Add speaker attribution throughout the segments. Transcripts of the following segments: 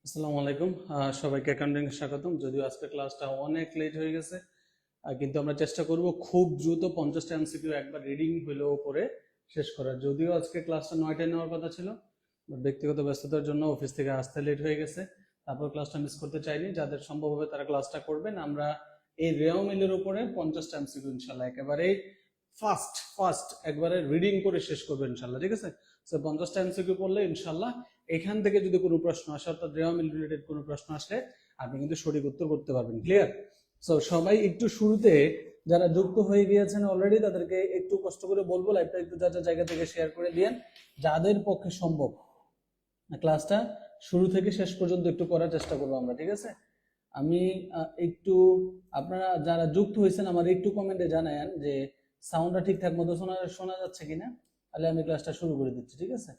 Speaker 1: আসসালামু আলাইকুম। সবাইকে অ্যাকাউন্টিং স্বাগতম। যদিও আজকে ক্লাসটা অনেক লেট হয়ে গেছে, কিন্তু আমরা চেষ্টা করব খুব দ্রুত 50টা এমসিকিউ একবার রিডিং হলেও করে শেষ করার। যদিও আজকে ক্লাসটা 9টায় নেওয়ার কথা ছিল, ব্যক্তিগত ব্যস্ততার জন্য অফিস থেকে আসতে লেট হয়ে গেছে। তারপর ক্লাসটা মিস করতে চাইনি, যাদের সম্ভব হবে তারা ক্লাসটা করবেন। আমরা এই রেও মিলের উপরে 50টা এমসিকিউ ইনশাল্লাহ একেবারেই ফার্স্ট একবারে রিডিং করে শেষ করবো ইনশাল্লাহ, ঠিক আছে? তো 50টা এমসিকিউ পড়লে ইনশাল্লাহ এখান থেকে যদি কোনো প্রশ্ন আসে, অর্থাৎ রেও মিল রিলেটেড কোনো প্রশ্ন আসলে আপনি কিন্তু সঠিক উত্তর করতে পারবেন। ক্লিয়ার? সো সবাই একটু শুরুতে যারা যুক্ত হয়ে গিয়েছেন অলরেডি তাদেরকে একটু কষ্ট করে বলবো লাইভটা একটু যা যা জায়গা থেকে শেয়ার করে দিয়েন, যাদের পক্ষে সম্ভব ক্লাসটা শুরু থেকে শেষ পর্যন্ত একটু করার চেষ্টা করবো আমরা, ঠিক আছে? আমি একটু আপনারা যারা যুক্ত হয়েছেন আমার একটু কমেন্টে জানায়েন যে সাউন্ডটা ঠিকঠাক মতো শোনা যাচ্ছে কিনা, তাহলে আমি ক্লাসটা শুরু করে দিচ্ছি, ঠিক আছে?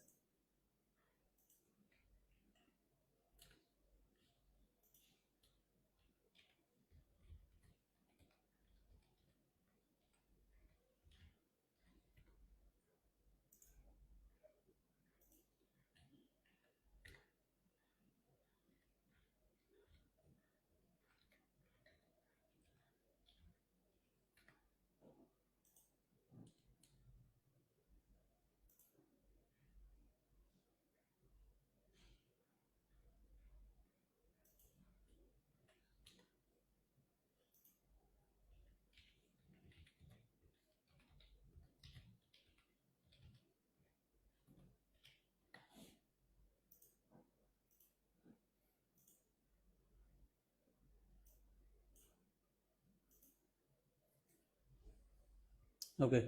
Speaker 1: ওকে,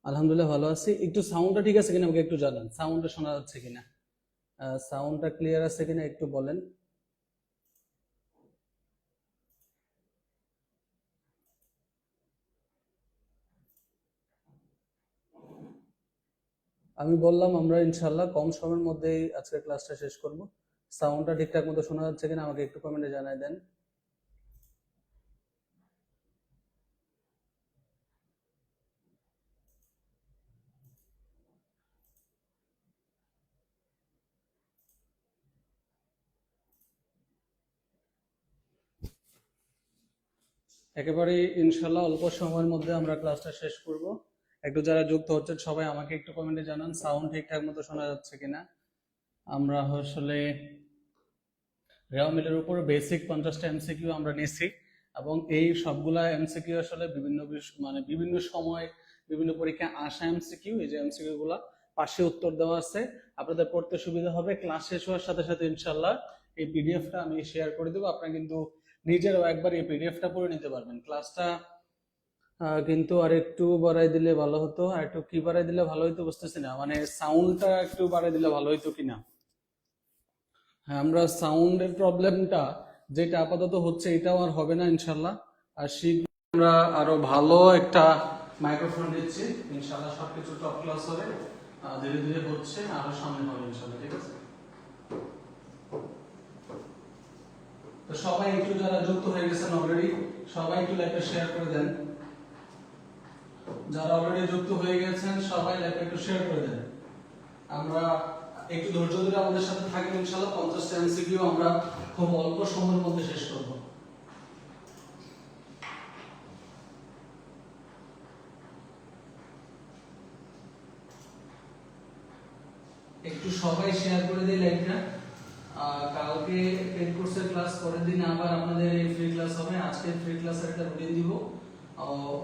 Speaker 1: আলহামদুলিল্লাহ ভালো আছি। একটু সাউন্ডটা ঠিক আছে কিনা আমাকে একটু জানান, সাউন্ডটা শোনা যাচ্ছে কিনা, সাউন্ডটা ক্লিয়ার আছে কিনা একটু বলেন। আমি বললাম আমরা ইনশাল্লাহ কম সময়ের মধ্যেই আজকে ক্লাসটা শেষ করব। সাউন্ডটা ঠিকঠাক মতো শোনা যাচ্ছে কিনা আমাকে একটু কমেন্টে জানাই দেন। একেবারে ইনশাল্লাহ অল্প সময়ের মধ্যে আমরা ক্লাসটা শেষ করব। একটু যারা যুক্ত হচ্ছেন সবাই আমাকে একটু কমেন্টে জানান সাউন্ড ঠিকঠাক মতো শোনা যাচ্ছে কিনা। আমরা আসলে রেওয়া মিলের উপর বেসিক 50টা এমসিকিউ আমরা নিচ্ছি, এবং এই সবগুলা এমসিকিউ আসলে বিভিন্ন সময় বিভিন্ন পরীক্ষায় আসা এমসিকিউ। এই যে এমসিকিউ গুলা পাশে উত্তর দেওয়া আছে, আপনাদের পড়তে সুবিধা হবে। ক্লাস শেষ হওয়ার সাথে সাথে ইনশাল্লাহ এই পিডিএফটা আমি শেয়ার করে দেবো, আপনারা কিন্তু নিজেরাও একবার এই পিডিএফটা পড়ে নিতে পারবেন। ক্লাসটা কিন্তু আর একটু বাড়াই দিলে ভালো হতো। আর একটু কি বাড়াই দিলে ভালো হইতো বুঝতেছি না, মানে সাউন্ডটা একটু বাড়াই দিলে ভালো হইতো কিনা। হ্যাঁ, আমরা সাউন্ডের প্রবলেমটা যেটা আপাতত হচ্ছে এটাও আর হবে না ইনশাল্লাহ। আর শীঘ্র আমরা আরো ভালো একটা মাইক্রোফোন দিচ্ছি ইনশাল্লাহ, সবকিছু টপ ক্লাস হবে, ধীরে ধীরে হচ্ছে, আরো সামনে হবে ইনশাল্লাহ, ঠিক আছে? তো সবাই একটু যারা যুক্ত হয়ে গেছেন অলরেডি সবাই একটু লাইভটা শেয়ার করে দেন। যারা অলরেডি যুক্ত হয়ে গেছেন সবাই লাইভটা একটু শেয়ার করে দেন। আমরা একটু ধৈর্য ধরে আমাদের সাথে থাকবেন ইনশাআল্লাহ। 50টা এমসিকিউ আমরা খুব অল্প সময়ের মধ্যে শেষ করব। একটু সবাই শেয়ার করে দিই লাইভটা। কালকে পেড কোর্সের ক্লাস, পরের দিন আবার আপনাদের এই ফ্রি ক্লাস হবে। আজকে ফ্রি ক্লাসের একটা রুটিন দিব।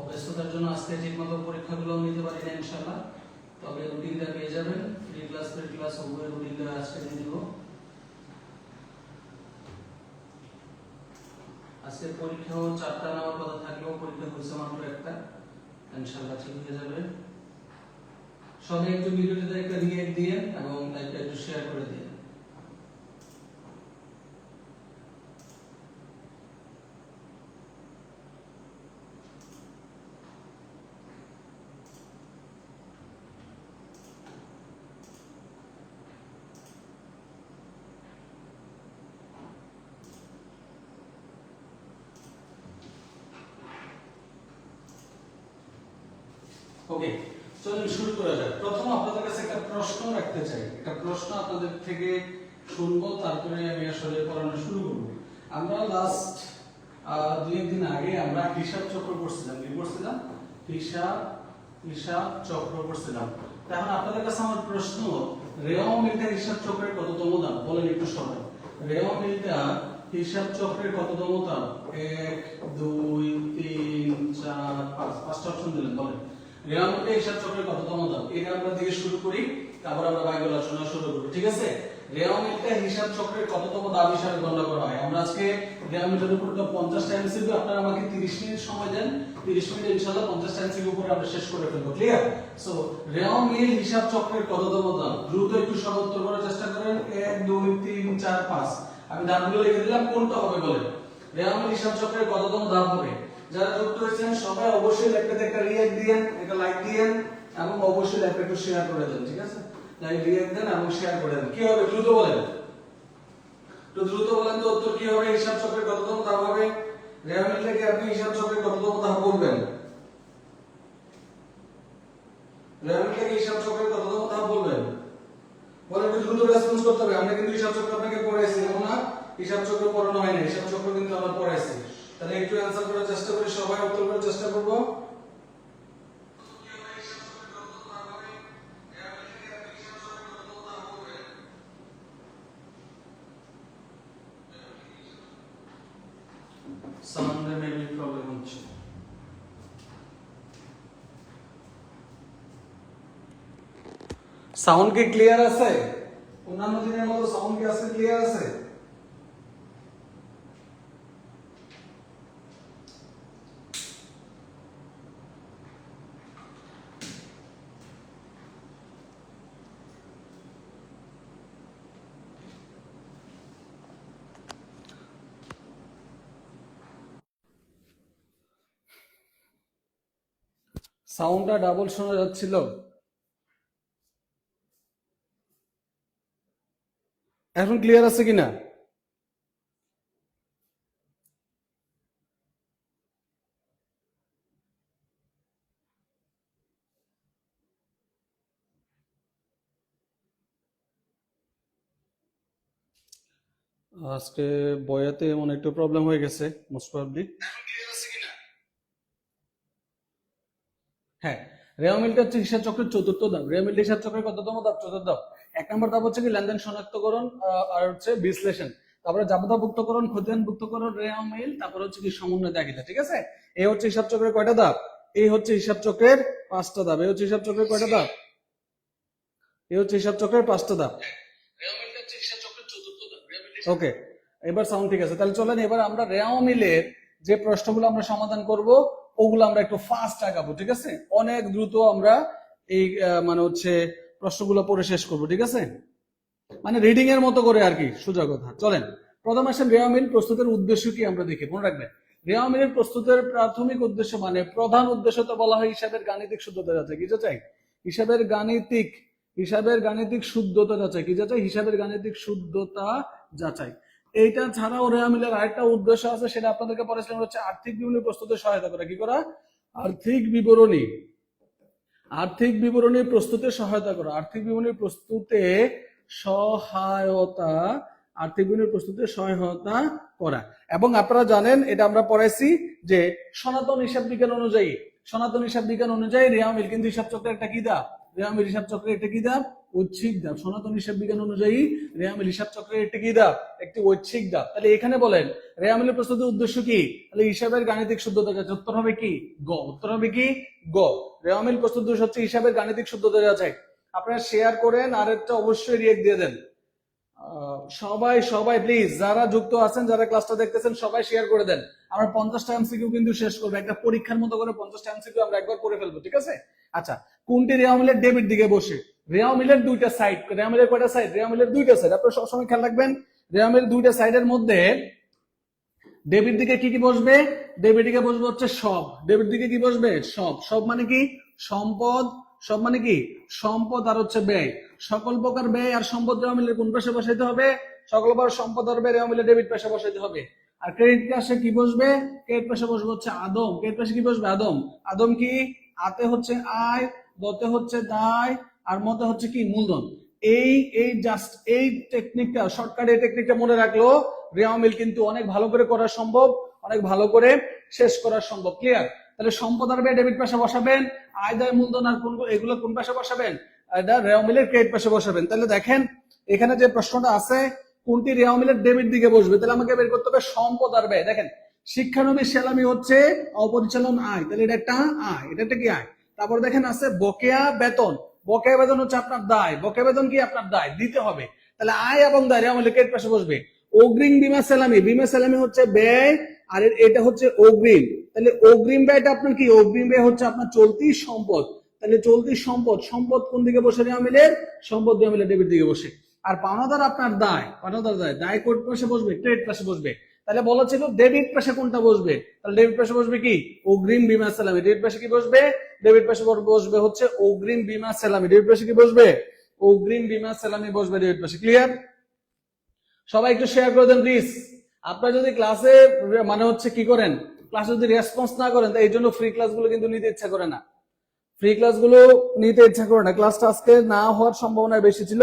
Speaker 1: ব্যস্ততার জন্য আজকে ঠিকমতো পরীক্ষাগুলো নিতে পারি না ইনশাআল্লাহ, তবে রুটিনটা পেয়ে যাবেন। ফ্রি ক্লাস উভয় রুটিনটা আজকে দিয়ে দিব। আজকে পরীক্ষাও 4টা নেওয়ার কথা থাকলেও পরীক্ষা হয়েছে মাত্র একটা, ইনশাআল্লাহ ঠিক হয়ে যাবে। সবাই একটু ভিডিওটিতে একটা রিঅ্যাক্ট দিয়ে এবং লাইভটা একটু শেয়ার করে দিয়ে। ওকে, চলুন শুরু করা যাক। প্রথম আপনাদের কাছে একটা প্রশ্ন রাখতে চাই, একটা প্রশ্ন আপনাদের থেকে শুনবো, তারপরে আমি আসলে পড়ানো শুরু করবো। আমরা লাস্ট 2 দিন আগে আমরা হিসাব চক্র করছিলাম, কি করছিলাম? হিসাব হিসাব চক্র করছিলাম। এখন আপনাদের কাছে আমার প্রশ্ন, রেওয়া মিলটা হিসাব চক্রের কততম ধাপ বলেন একটু সবাই। রেওয়া মিলটা হিসাব চক্রের কততম ধাপ? 1 2 3 4 5, পাঁচটা অপশন দিলেন, বলেন রেওয়া মিলটা হিসাব চক্রের কততম ধাপ? এটা আমরা দিয়ে শুরু করি, তারপর আমরা বাকি আলোচনা শুরু করব, ঠিক আছে? রেওয়া মিলটা হিসাব চক্রের কততম ধাপ হিসাবে গণনা করা হয়। আমরা আজকে রেওয়া মিলের উপর তো 50টা এমসিকিউ, আপনারা আমাকে 30 মিনিট সময় দেন, 30 মিনিটে ইনশাআল্লাহ 50টা এমসিকিউ উপরে আমরা শেষ করে ফেলবো, ক্লিয়ার? সো রেওয়া মিল হিসাব চক্রের কততম ধাপ? দ্রুত একটু সব উত্তর করার চেষ্টা করেন। 1 2 3 4 5, আমি ধাপগুলো লিখে দিলাম, কোনটা হবে বলেন? রেওয়া মিল হিসাব চক্রের কততম ধাপ হবে? যারা যুক্ত হয়েছেন সবাই অবশ্যই ল্যাপটপে একটা রিঅ্যাক্ট দিয়েন, একটা লাইক দিয়েন, এবং অবশ্যই ল্যাপটপে একটু শেয়ার করে দেন, ঠিক আছে? লাইক রিঅ্যাক্ট দেন এবং শেয়ার করে দেন। কি হবে দ্রুত বলেন, তো দ্রুত বলেন তো উত্তর কি হবে? হিসাব চক্রের কততম ধাপ হবে? রেওয়া মিলটাকে আপনি হিসাব চক্রের কততম ধাপ বলবেন? রেওয়া মিলটাকে হিসাব চক্রের কততম ধাপ বলবেন? বলেন, একটু দ্রুত রেসপন্স করতে হবে। আমরা কিন্তু হিসাব চক্র আপনাকে পড়াইছি, এমন না হিসাব চক্র পড়ানো হয় না, হিসাব চক্র কিন্তু আমরা পড়াইছি। তাহলে একটু অ্যানসার করার চেষ্টা করি, সবাই উত্তর করার চেষ্টা করব। সাউন্ডে মেবি প্রবলেম হচ্ছে। সাউন্ড কি ক্লিয়ার আছে? অন্যান্য দিনের মতো সাউন্ড কি আছে, ক্লিয়ার আছে? সাউন্ডটা ডাবল শোনা যাচ্ছিল, এখন ক্লিয়ার আছে কিনা? আজকে বয়াতে এমন একটু প্রবলেম হয়ে গেছে, মোস্ট প্রবাবলি। হ্যাঁ, রেওয়া মিলটা হচ্ছে হিসাব চক্রের চতুর্থ ধাপ। রেওয়া মিলটা হিসাব চক্রের কততম ধাপ? চতুর্থ ধাপ। 1 নম্বর ধাপ হচ্ছে কি লেনদেন শনাক্তকরণ, আর হচ্ছে বিশ্লেষণ, তারপরে জাবেদাভুক্তকরণ, খতিয়ানভুক্তকরণ, রেওয়া মিল, তারপরে হচ্ছে কি সমন্বয় দাখিলা, ঠিক আছে? এই হচ্ছে হিসাব চক্রের কয়টা ধাপ? এই হচ্ছে হিসাব চক্রের 5টা ধাপ। এই হচ্ছে হিসাব চক্রের কয়টা ধাপ? এই হচ্ছে হিসাব চক্রের 5টা ধাপ। ওকে, এবার সাউন্ড ঠিক আছে। তাহলে চলেন এবার আমরা রেওয়া মিলের যে প্রশ্নগুলো আমরা সমাধান করব ওগুলো আমরা একটু ফাস্ট আগাবো, ঠিক আছে? অনেক দ্রুত আমরা এই মানে হচ্ছে প্রশ্নগুলো পড়ে শেষ করব, ঠিক আছে? মানে রিডিং এর মতো করে আর কি, সোজা কথা। চলেন প্রথম আসেন রেওয়া মিল প্রস্তুতের উদ্দেশ্য কি আমরা দেখি, মনে রাখবেন। রেওয়া মিলের প্রস্তুতের প্রাথমিক উদ্দেশ্য মানে প্রধান উদ্দেশ্য তো বলা হয় হিসাবের গাণিতিক শুদ্ধতা যাচাই। কি যাচাই? হিসাবের গাণিতিক শুদ্ধতা যাচাই। কি যাচাই? হিসাবের গাণিতিক শুদ্ধতা যাচাই। এইটা ছাড়াও রেওয়া মিলের আরেকটা উদ্দেশ্য আছে, সেটা আপনাদেরকে পড়াছিলাম, হচ্ছে আর্থিক বিবরণী প্রস্তুতের সহায়তা করা। কি করা? আর্থিক বিবরণী প্রস্তুতে সহায়তা করা। আর্থিক বিবরণী প্রস্তুতে সহায়তা আর্থিক বিবরণী প্রস্তুতে সহায়তা করা। এবং আপনারা জানেন, এটা আমরা পড়াইছি যে সনাতন হিসাব বিজ্ঞান অনুযায়ী রেওয়া মিল কিন্তু হিসাব চক্রের একটা কি ধাপ? রেওয়া মিল হিসাব চক্রের একটা কি ধাপ? ঐচ্ছিক ধাপ। সনাতন হিসাব বিজ্ঞান অনুযায়ী রেওয়া মিল হিসাব চক্রের একটা কি ধাপ? একটি ঐচ্ছিক ধাপ। তাহলে এখানে বলেন রেওয়া মিলের প্রস্তুতির উদ্দেশ্য কি? তাহলে হিসাবের গাণিতিক শুদ্ধতা যাচাই। উত্তর হবে কি? গ। উত্তর হবে কি? গ। রেওয়া মিল প্রস্তুতির হচ্ছে হিসাবের গাণিতিক শুদ্ধতা যাচাই। আপনারা শেয়ার করেন আর একটা অবশ্যই রিয়েক্ট দিয়ে দেন। সবাই প্লিজ যারা যুক্ত আছেন, যারা ক্লাসটা দেখতেছেন, সবাই শেয়ার করে দেন। আমরা 50টা এমসিকিউ কিন্তু শেষ করবো, একটা পরীক্ষার মতো করে 50টা এমসিকিউ আমরা একবার করে ফেলবো, ঠিক আছে? আচ্ছা, কোনটি রেওয়া মিলের ডেবিট দিকে বসে? রেওয়া মিলের দুইটা সাইড। রেওয়া মিলের কয়টা সাইড? রেওয়া মিলের দুইটা সাইড। আপনারা সবসময় খেয়াল রাখবেন, রেওয়া মিলের দুইটা সাইডের মধ্যে ডেবিট দিকে কি কি বসবে? ডেবিট দিকে বসবে হচ্ছে সব। ডেবিট দিকে কি বসবে? সব। সব মানে কি? সম্পদ। সব মানে কি? সম্পদ আর হচ্ছে ব্যয়। সকল প্রকার ব্যয় আর সম্পদ রেওয়া মিলের কোন পাশে বসাইতে হবে? সকল প্রকার সম্পদ আর ব্যয় রেওয়া মিলের ডেবিট পাশে বসাইতে হবে। আর ক্রেডিট পাশে কি বসবে? ক্রেডিট পাশে বসবে হচ্ছে আদম। ক্রেডিট পাশে কি বসবে? আদম। আদম কি? আতে হচ্ছে আয়, দতে হচ্ছে দায়, আর মতে হচ্ছে কি? মূলধন। এই এই জাস্ট এই টেকনিকটা, শর্টকাট এই টেকনিকটা মনে রাখলো রেওয়া মিল কিন্তু অনেক ভালো করে করা সম্ভব, অনেক ভালো করে শেষ করা সম্ভব। ক্লিয়ার? তাহলে সম্পদ আর ব্যয় ডেবিট পাশে বসাবেন, আয় দায় মূলধন আর কোন এগুলো কোন পাশে বসাবেন? এটা রেওয়া মিলের ক্রেডিট পাশে বসাবেন। তাহলে দেখেন এখানে যে প্রশ্নটা আছে কোনটি রেওয়া মিলের ডেবিট দিকে বসবে, তাহলে আমাকে বের করতে হবে সম্পদ আর ব্যয়। দেখেন শিক্ষানবিশ সেলামি হচ্ছে অপরিচালন আয়, তাহলে এটা একটা আয়, এটা একটা কি আয়। তারপর দেখেন আছে বকেয়া বেতন, বকেয়া বেতন হচ্ছে আপনার দায়, বকেয়া বেতন কি আপনার দায়, দিতে হবে। তাহলে আয় এবং দায় রেওয়া মিলের ক্রেডিট পাশে বসবে। অগ্রিম বীমা সেলামি, বীমা সেলামি হচ্ছে ব্যয় আর এটা হচ্ছে অগ্রিম, তাহলে অগ্রিম ব্যয়টা আপনার কি, অগ্রিম ব্যয় হচ্ছে আপনার চলতি সম্পদ, তাহলে চলতি সম্পদ, সম্পদ কোন দিকে বসে রেওয়া মিলের, সম্পদ রেওয়া মিলের ডেবিট দিকে বসে। আর পাওনাদার আপনার দায়, পাওনাদার দায়, দায় কোন পাশে বসবে, ক্রেডিট পাশে বসবে। তাহলে বলা ছিল ডেবিট পাশে কোনটা বসবে, তাহলে ডেবিট পাশে বসবে কি অগ্রিম বীমা সেলামি, ডেবিট পাশে কি বসবে, ডেবিট পাশে বসবে হচ্ছে অগ্রিম বীমা সেলামি, ডেবিট পাশে কি বসবে, অগ্রিম বীমা সেলামি বসবে ডেবিট পাশে। ক্লিয়ার? সবাই একটু শেয়ার করে দেন প্লিজ। আপনারা যদি ক্লাসে মানে হচ্ছে কি করেন, ক্লাসে যদি রেসপন্স না করেন, তো এই জন্য ফ্রি ক্লাসগুলো কিন্তু নিতে ইচ্ছা করে না, ফ্রি ক্লাসগুলো নিতে ইচ্ছা করে না। ক্লাসটা আজকে না হওয়ার সম্ভাবনা বেশি ছিল,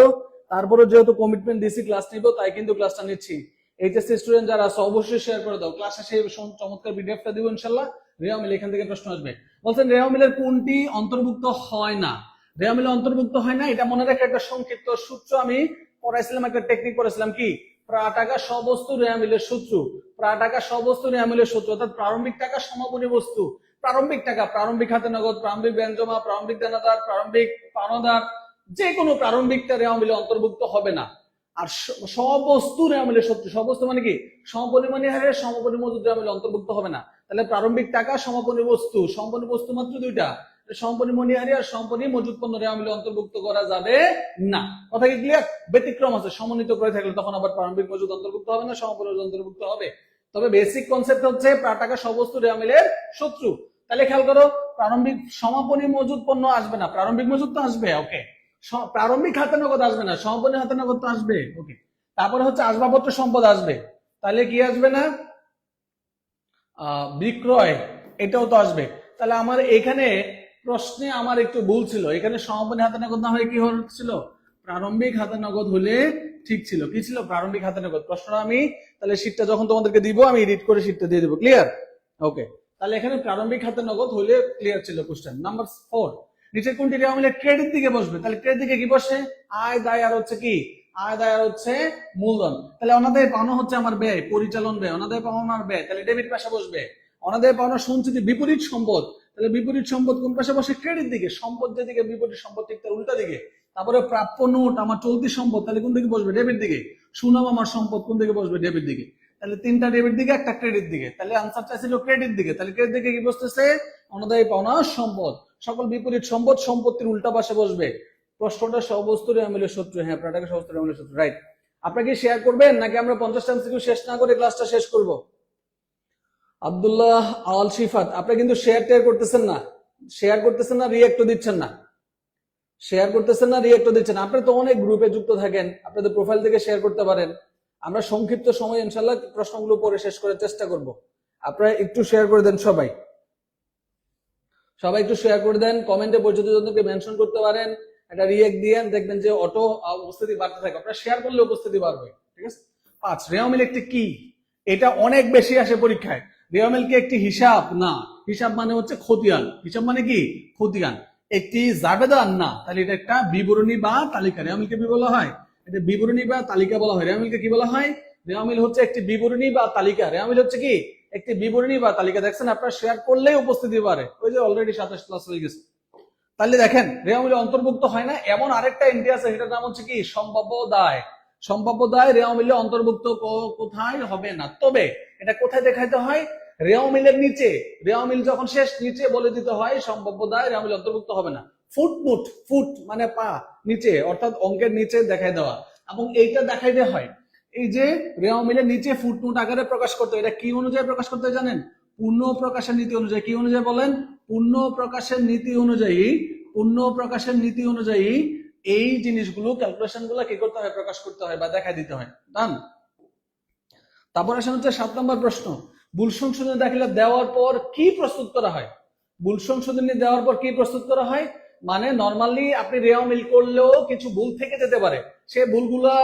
Speaker 1: তারপরে যেহেতু কমিটমেন্ট দিছি ক্লাস নিব, তাই কিন্তু ক্লাসটা নিচ্ছি। এইচএসসি স্টুডেন্ট যারা আছে অবশ্যই শেয়ার করে দাও, ক্লাসে সেই চমৎকার পিডিএফটা দিব ইনশাআল্লাহ। রেওয়া মিল এখান থেকে প্রশ্ন আসবে। বলছেন রেওয়া মিলের কোনটি অন্তর্ভুক্ত হয় না, রেওয়া মিলে অন্তর্ভুক্ত হয় না, এটা মনে রাখা একটা সংক্ষিপ্ত সূত্র আমি পড়াইছিলাম, একটা টেকনিক পড়াইছিলাম কি, টাকা সবস্তু রেওয়া মিলের সূত্র, টাকা সবস্তু রেওয়া মিলের সূত্র, অর্থাৎ প্রারম্ভিক টাকা সমাপনী বস্তু, প্রারম্ভিক টাকা, প্রারম্ভিক হাতে নগদ, প্রারম্ভিক ব্যঞ্জমা, প্রারম্ভিক দেনাদার, প্রারম্ভিক পাওনাদার, যে কোনো প্রারম্ভিকটা রেওয়া মিলে অন্তর্ভুক্ত হবে না। আর সবস্তু রেওয়া মিলের সূত্র, সবস্তু মানে কি সমপরিমাণী হারে সমপরিমাণ মজুদ রেওয়া মিলে অন্তর্ভুক্ত হবে না। তাহলে প্রারম্ভিক টাকা সমাপনী বস্তু, সমাপনী বস্তু মাত্র দুইটা, সমপরিমাণী হারে আর সমপরিমাণ মজুদ পণ্য রেওয়া মিলে অন্তর্ভুক্ত করা যাবে না। কথা কি ক্লিয়ার? ব্যতিক্রম আছে, সমন্বিত করে থাকলে তখন আবার প্রারম্ভিক মজুদ অন্তর্ভুক্ত হবে না, সমপরিমাণ অন্তর্ভুক্ত হবে। তবে বেসিক কনসেপ্ট হচ্ছে টাকা সবস্তু রেওয়া মিলের শত্রু। তাহলে খেয়াল করো, প্রারম্ভিক সমাপনী মজুদ পণ্য আসবে না, প্রারম্ভিক মজুদ তো আসবে, ওকে। প্রারম্ভিক হাতে নগদ আসবে না, সমাপনী হাতে নগদ তো আসবে, ওকে। তারপরে হচ্ছে আসবাবপত্র সম্পদ আসবে, তাহলে কি আসবে না, বিক্রয়, এটাও তো আসবে। তাহলে আমার এখানে প্রশ্নে আমার একটু ভুল ছিল, এখানে সমাপনী হাতে নগদ না হয়ে কি হচ্ছিল, প্রারম্ভিক হাতে নগদ হলে ঠিক ছিল। কি ছিল? প্রারম্ভিক হাতে নগদ। প্রশ্নটা আমি তাহলে শীটটা যখন তোমাদেরকে দিব আমি এডিট করে শীটটা দিয়ে দেবো। ক্লিয়ার? ওকে। তাহলে এখানে প্রারম্ভিক হাতে নগদ হলে ক্লিয়ার ছিল কোশ্চেন। নাম্বার 4, নিচের কোনটি রেওয়া মিলে ক্রেডিট দিকে বসবে, তাহলে ক্রেডিট দিকে কি বসে, আয় দায় আর হচ্ছে কি, আয় দায় আর হচ্ছে মূলধন। তাহলে অনাদায় পাওনা হচ্ছে আমার ব্যয়, পরিচালন ব্যয়, অনাদায় পাওনার ব্যয়, তাহলে ডেবিট পাশে বসবে। অনাদায় পাওনা সঞ্চিতি বিপরীত সম্পদ, তাহলে বিপরীত সম্পদ কোন পাশে বসে, ক্রেডিট দিকে। সম্পদ যেদিকে বিপরীত সম্পদ ঠিক তার উল্টা দিকে। তারপরে প্রাপ্য নোট আমার চলতি সম্পদ, তাহলে কোন দিকে বসবে, ডেবিট দিকে। সুনাম আমার সম্পদ কোন দিকে বসবে, ডেবিট দিকে। তাহলে তিনটা ডেবিট দিকে, একটা ক্রেডিট দিকে, তাহলে আনসারটা ছিল ক্রেডিট দিকে। তাহলে ক্রেডিট দিকে কি বসতেছে, অনাদায়ী পাওনা সম্পদ, সকল বিপরীত সম্পদ সম্পত্তির উল্টা পাশে বসবে। প্রশ্নটা সবস্তু রেওয়া মিলের শত্রু, হ্যাঁ টাকা সবস্তু রেওয়া মিলের শত্রু, রাইট। আপনাকে শেয়ার করবেন নাকি আমরা 50টা এমসিকিউ শেষ না করে ক্লাসটা শেষ করব? আব্দুল্লাহ আল শিফাত, আপনি কিন্তু শেয়ার টেয়ার করতেছেন না, শেয়ার করতেছেন না, রিঅ্যাক্টও দিচ্ছেন না, শেয়ার করতেছেন না, রিঅ্যাক্টও দিচ্ছেন। আপনি তো অনেক গ্রুপে যুক্ত থাকেন, আপনাদের প্রোফাইল থেকে শেয়ার করতে পারেন। আমরা সংক্ষিপ্ত সময় ইনশাআল্লাহ প্রশ্নগুলো পড়ে শেষ করার চেষ্টা করব। আপনারা একটু শেয়ার করে দেন, সবাই সবাই একটু শেয়ার করে দেন, কমেন্টে পরিচিত জনকে মেনশন করতে পারেন, এটা রিঅ্যাক্ট দিয়ে দেখবেন যে অটো উপস্থিতি বাড়তে থাকে। আপনারা শেয়ার করলে উপস্থিতি বাড়বে, ঠিক আছে। 5, রেওয়া মিল একটি কি, এটা অনেক বেশি আসে পরীক্ষায়। রেওয়া মিল কি একটি হিসাব? না, হিসাব মানে হচ্ছে খতিয়ান, হিসাব মানে কি খতিয়ান। একটি জাবেদান? না, তাহলে এটা একটা বিবরণী বা তালিকা। রেওয়া মিলকে কি বলা হয়, এটা বিবরণী বা তালিকা বলা হয়। রেওয়া মিলকে কি বলা হয়, রেওয়া মিল হচ্ছে একটি বিবরণী বা তালিকা। রেওয়া মিল হচ্ছে কি একটি বিবরণী বা তালিকা। দেখছেন আপনারা শেয়ার করলেই উপস্থিতি পারে, ওই যে অলরেডি 27 প্লাস হয়ে গেছে। তাহলে দেখেন রেওয়া মিলে অন্তর্ভুক্ত হয় না এমন আরেকটা এন্ট্রি আছে, সেটার নাম হচ্ছে কি সম্ভাব্য দায়। সম্ভাব্য দায় রেওয়া মিলে অন্তর্ভুক্ত কোথায় হবে না, তবে এটা কোথায় দেখাইতে হয়, রেওয়া মিলের নিচে। রেওয়া মিল যখন শেষ, নিচে বলে দিতে হয় সম্ভাব্য দায় রেওয়া মিলে অন্তর্ভুক্ত হবে না। ফুটনোট, ফুট মানে পা, নিচে, অর্থাৎ অঙ্কের নিচে দেখাই দেওয়া, এবং এইটা দেখাইতে হয় এই যে রেওয়া মিলের নিচে ফুটনোট আকারে প্রকাশ করতে হয়। এটা কি অনুযায়ী প্রকাশ করতে হয় জানেন, পূর্ণ প্রকাশের নীতি অনুযায়ী। কি অনুযায়ী বলেন, পূর্ণ প্রকাশের নীতি অনুযায়ী। পূর্ণ প্রকাশের নীতি অনুযায়ী এই জিনিসগুলো, ক্যালকুলেশন গুলো কি করতে হয়, প্রকাশ করতে হয় বা দেখাই দিতে হয়। ডান। তারপর আসেন হচ্ছে 7 নম্বর প্রশ্ন, ভুল সংশোধনী দাখিলা দেওয়ার পর কি প্রস্তুত করা হয়। ভুল সংশোধনী দেওয়ার পর কি প্রস্তুত করা হয়, মানে নর্মালি আপনি রেওয়া মিল করলেও কিছু ভুল থেকে যেতে পারে, সে ভুলগুলা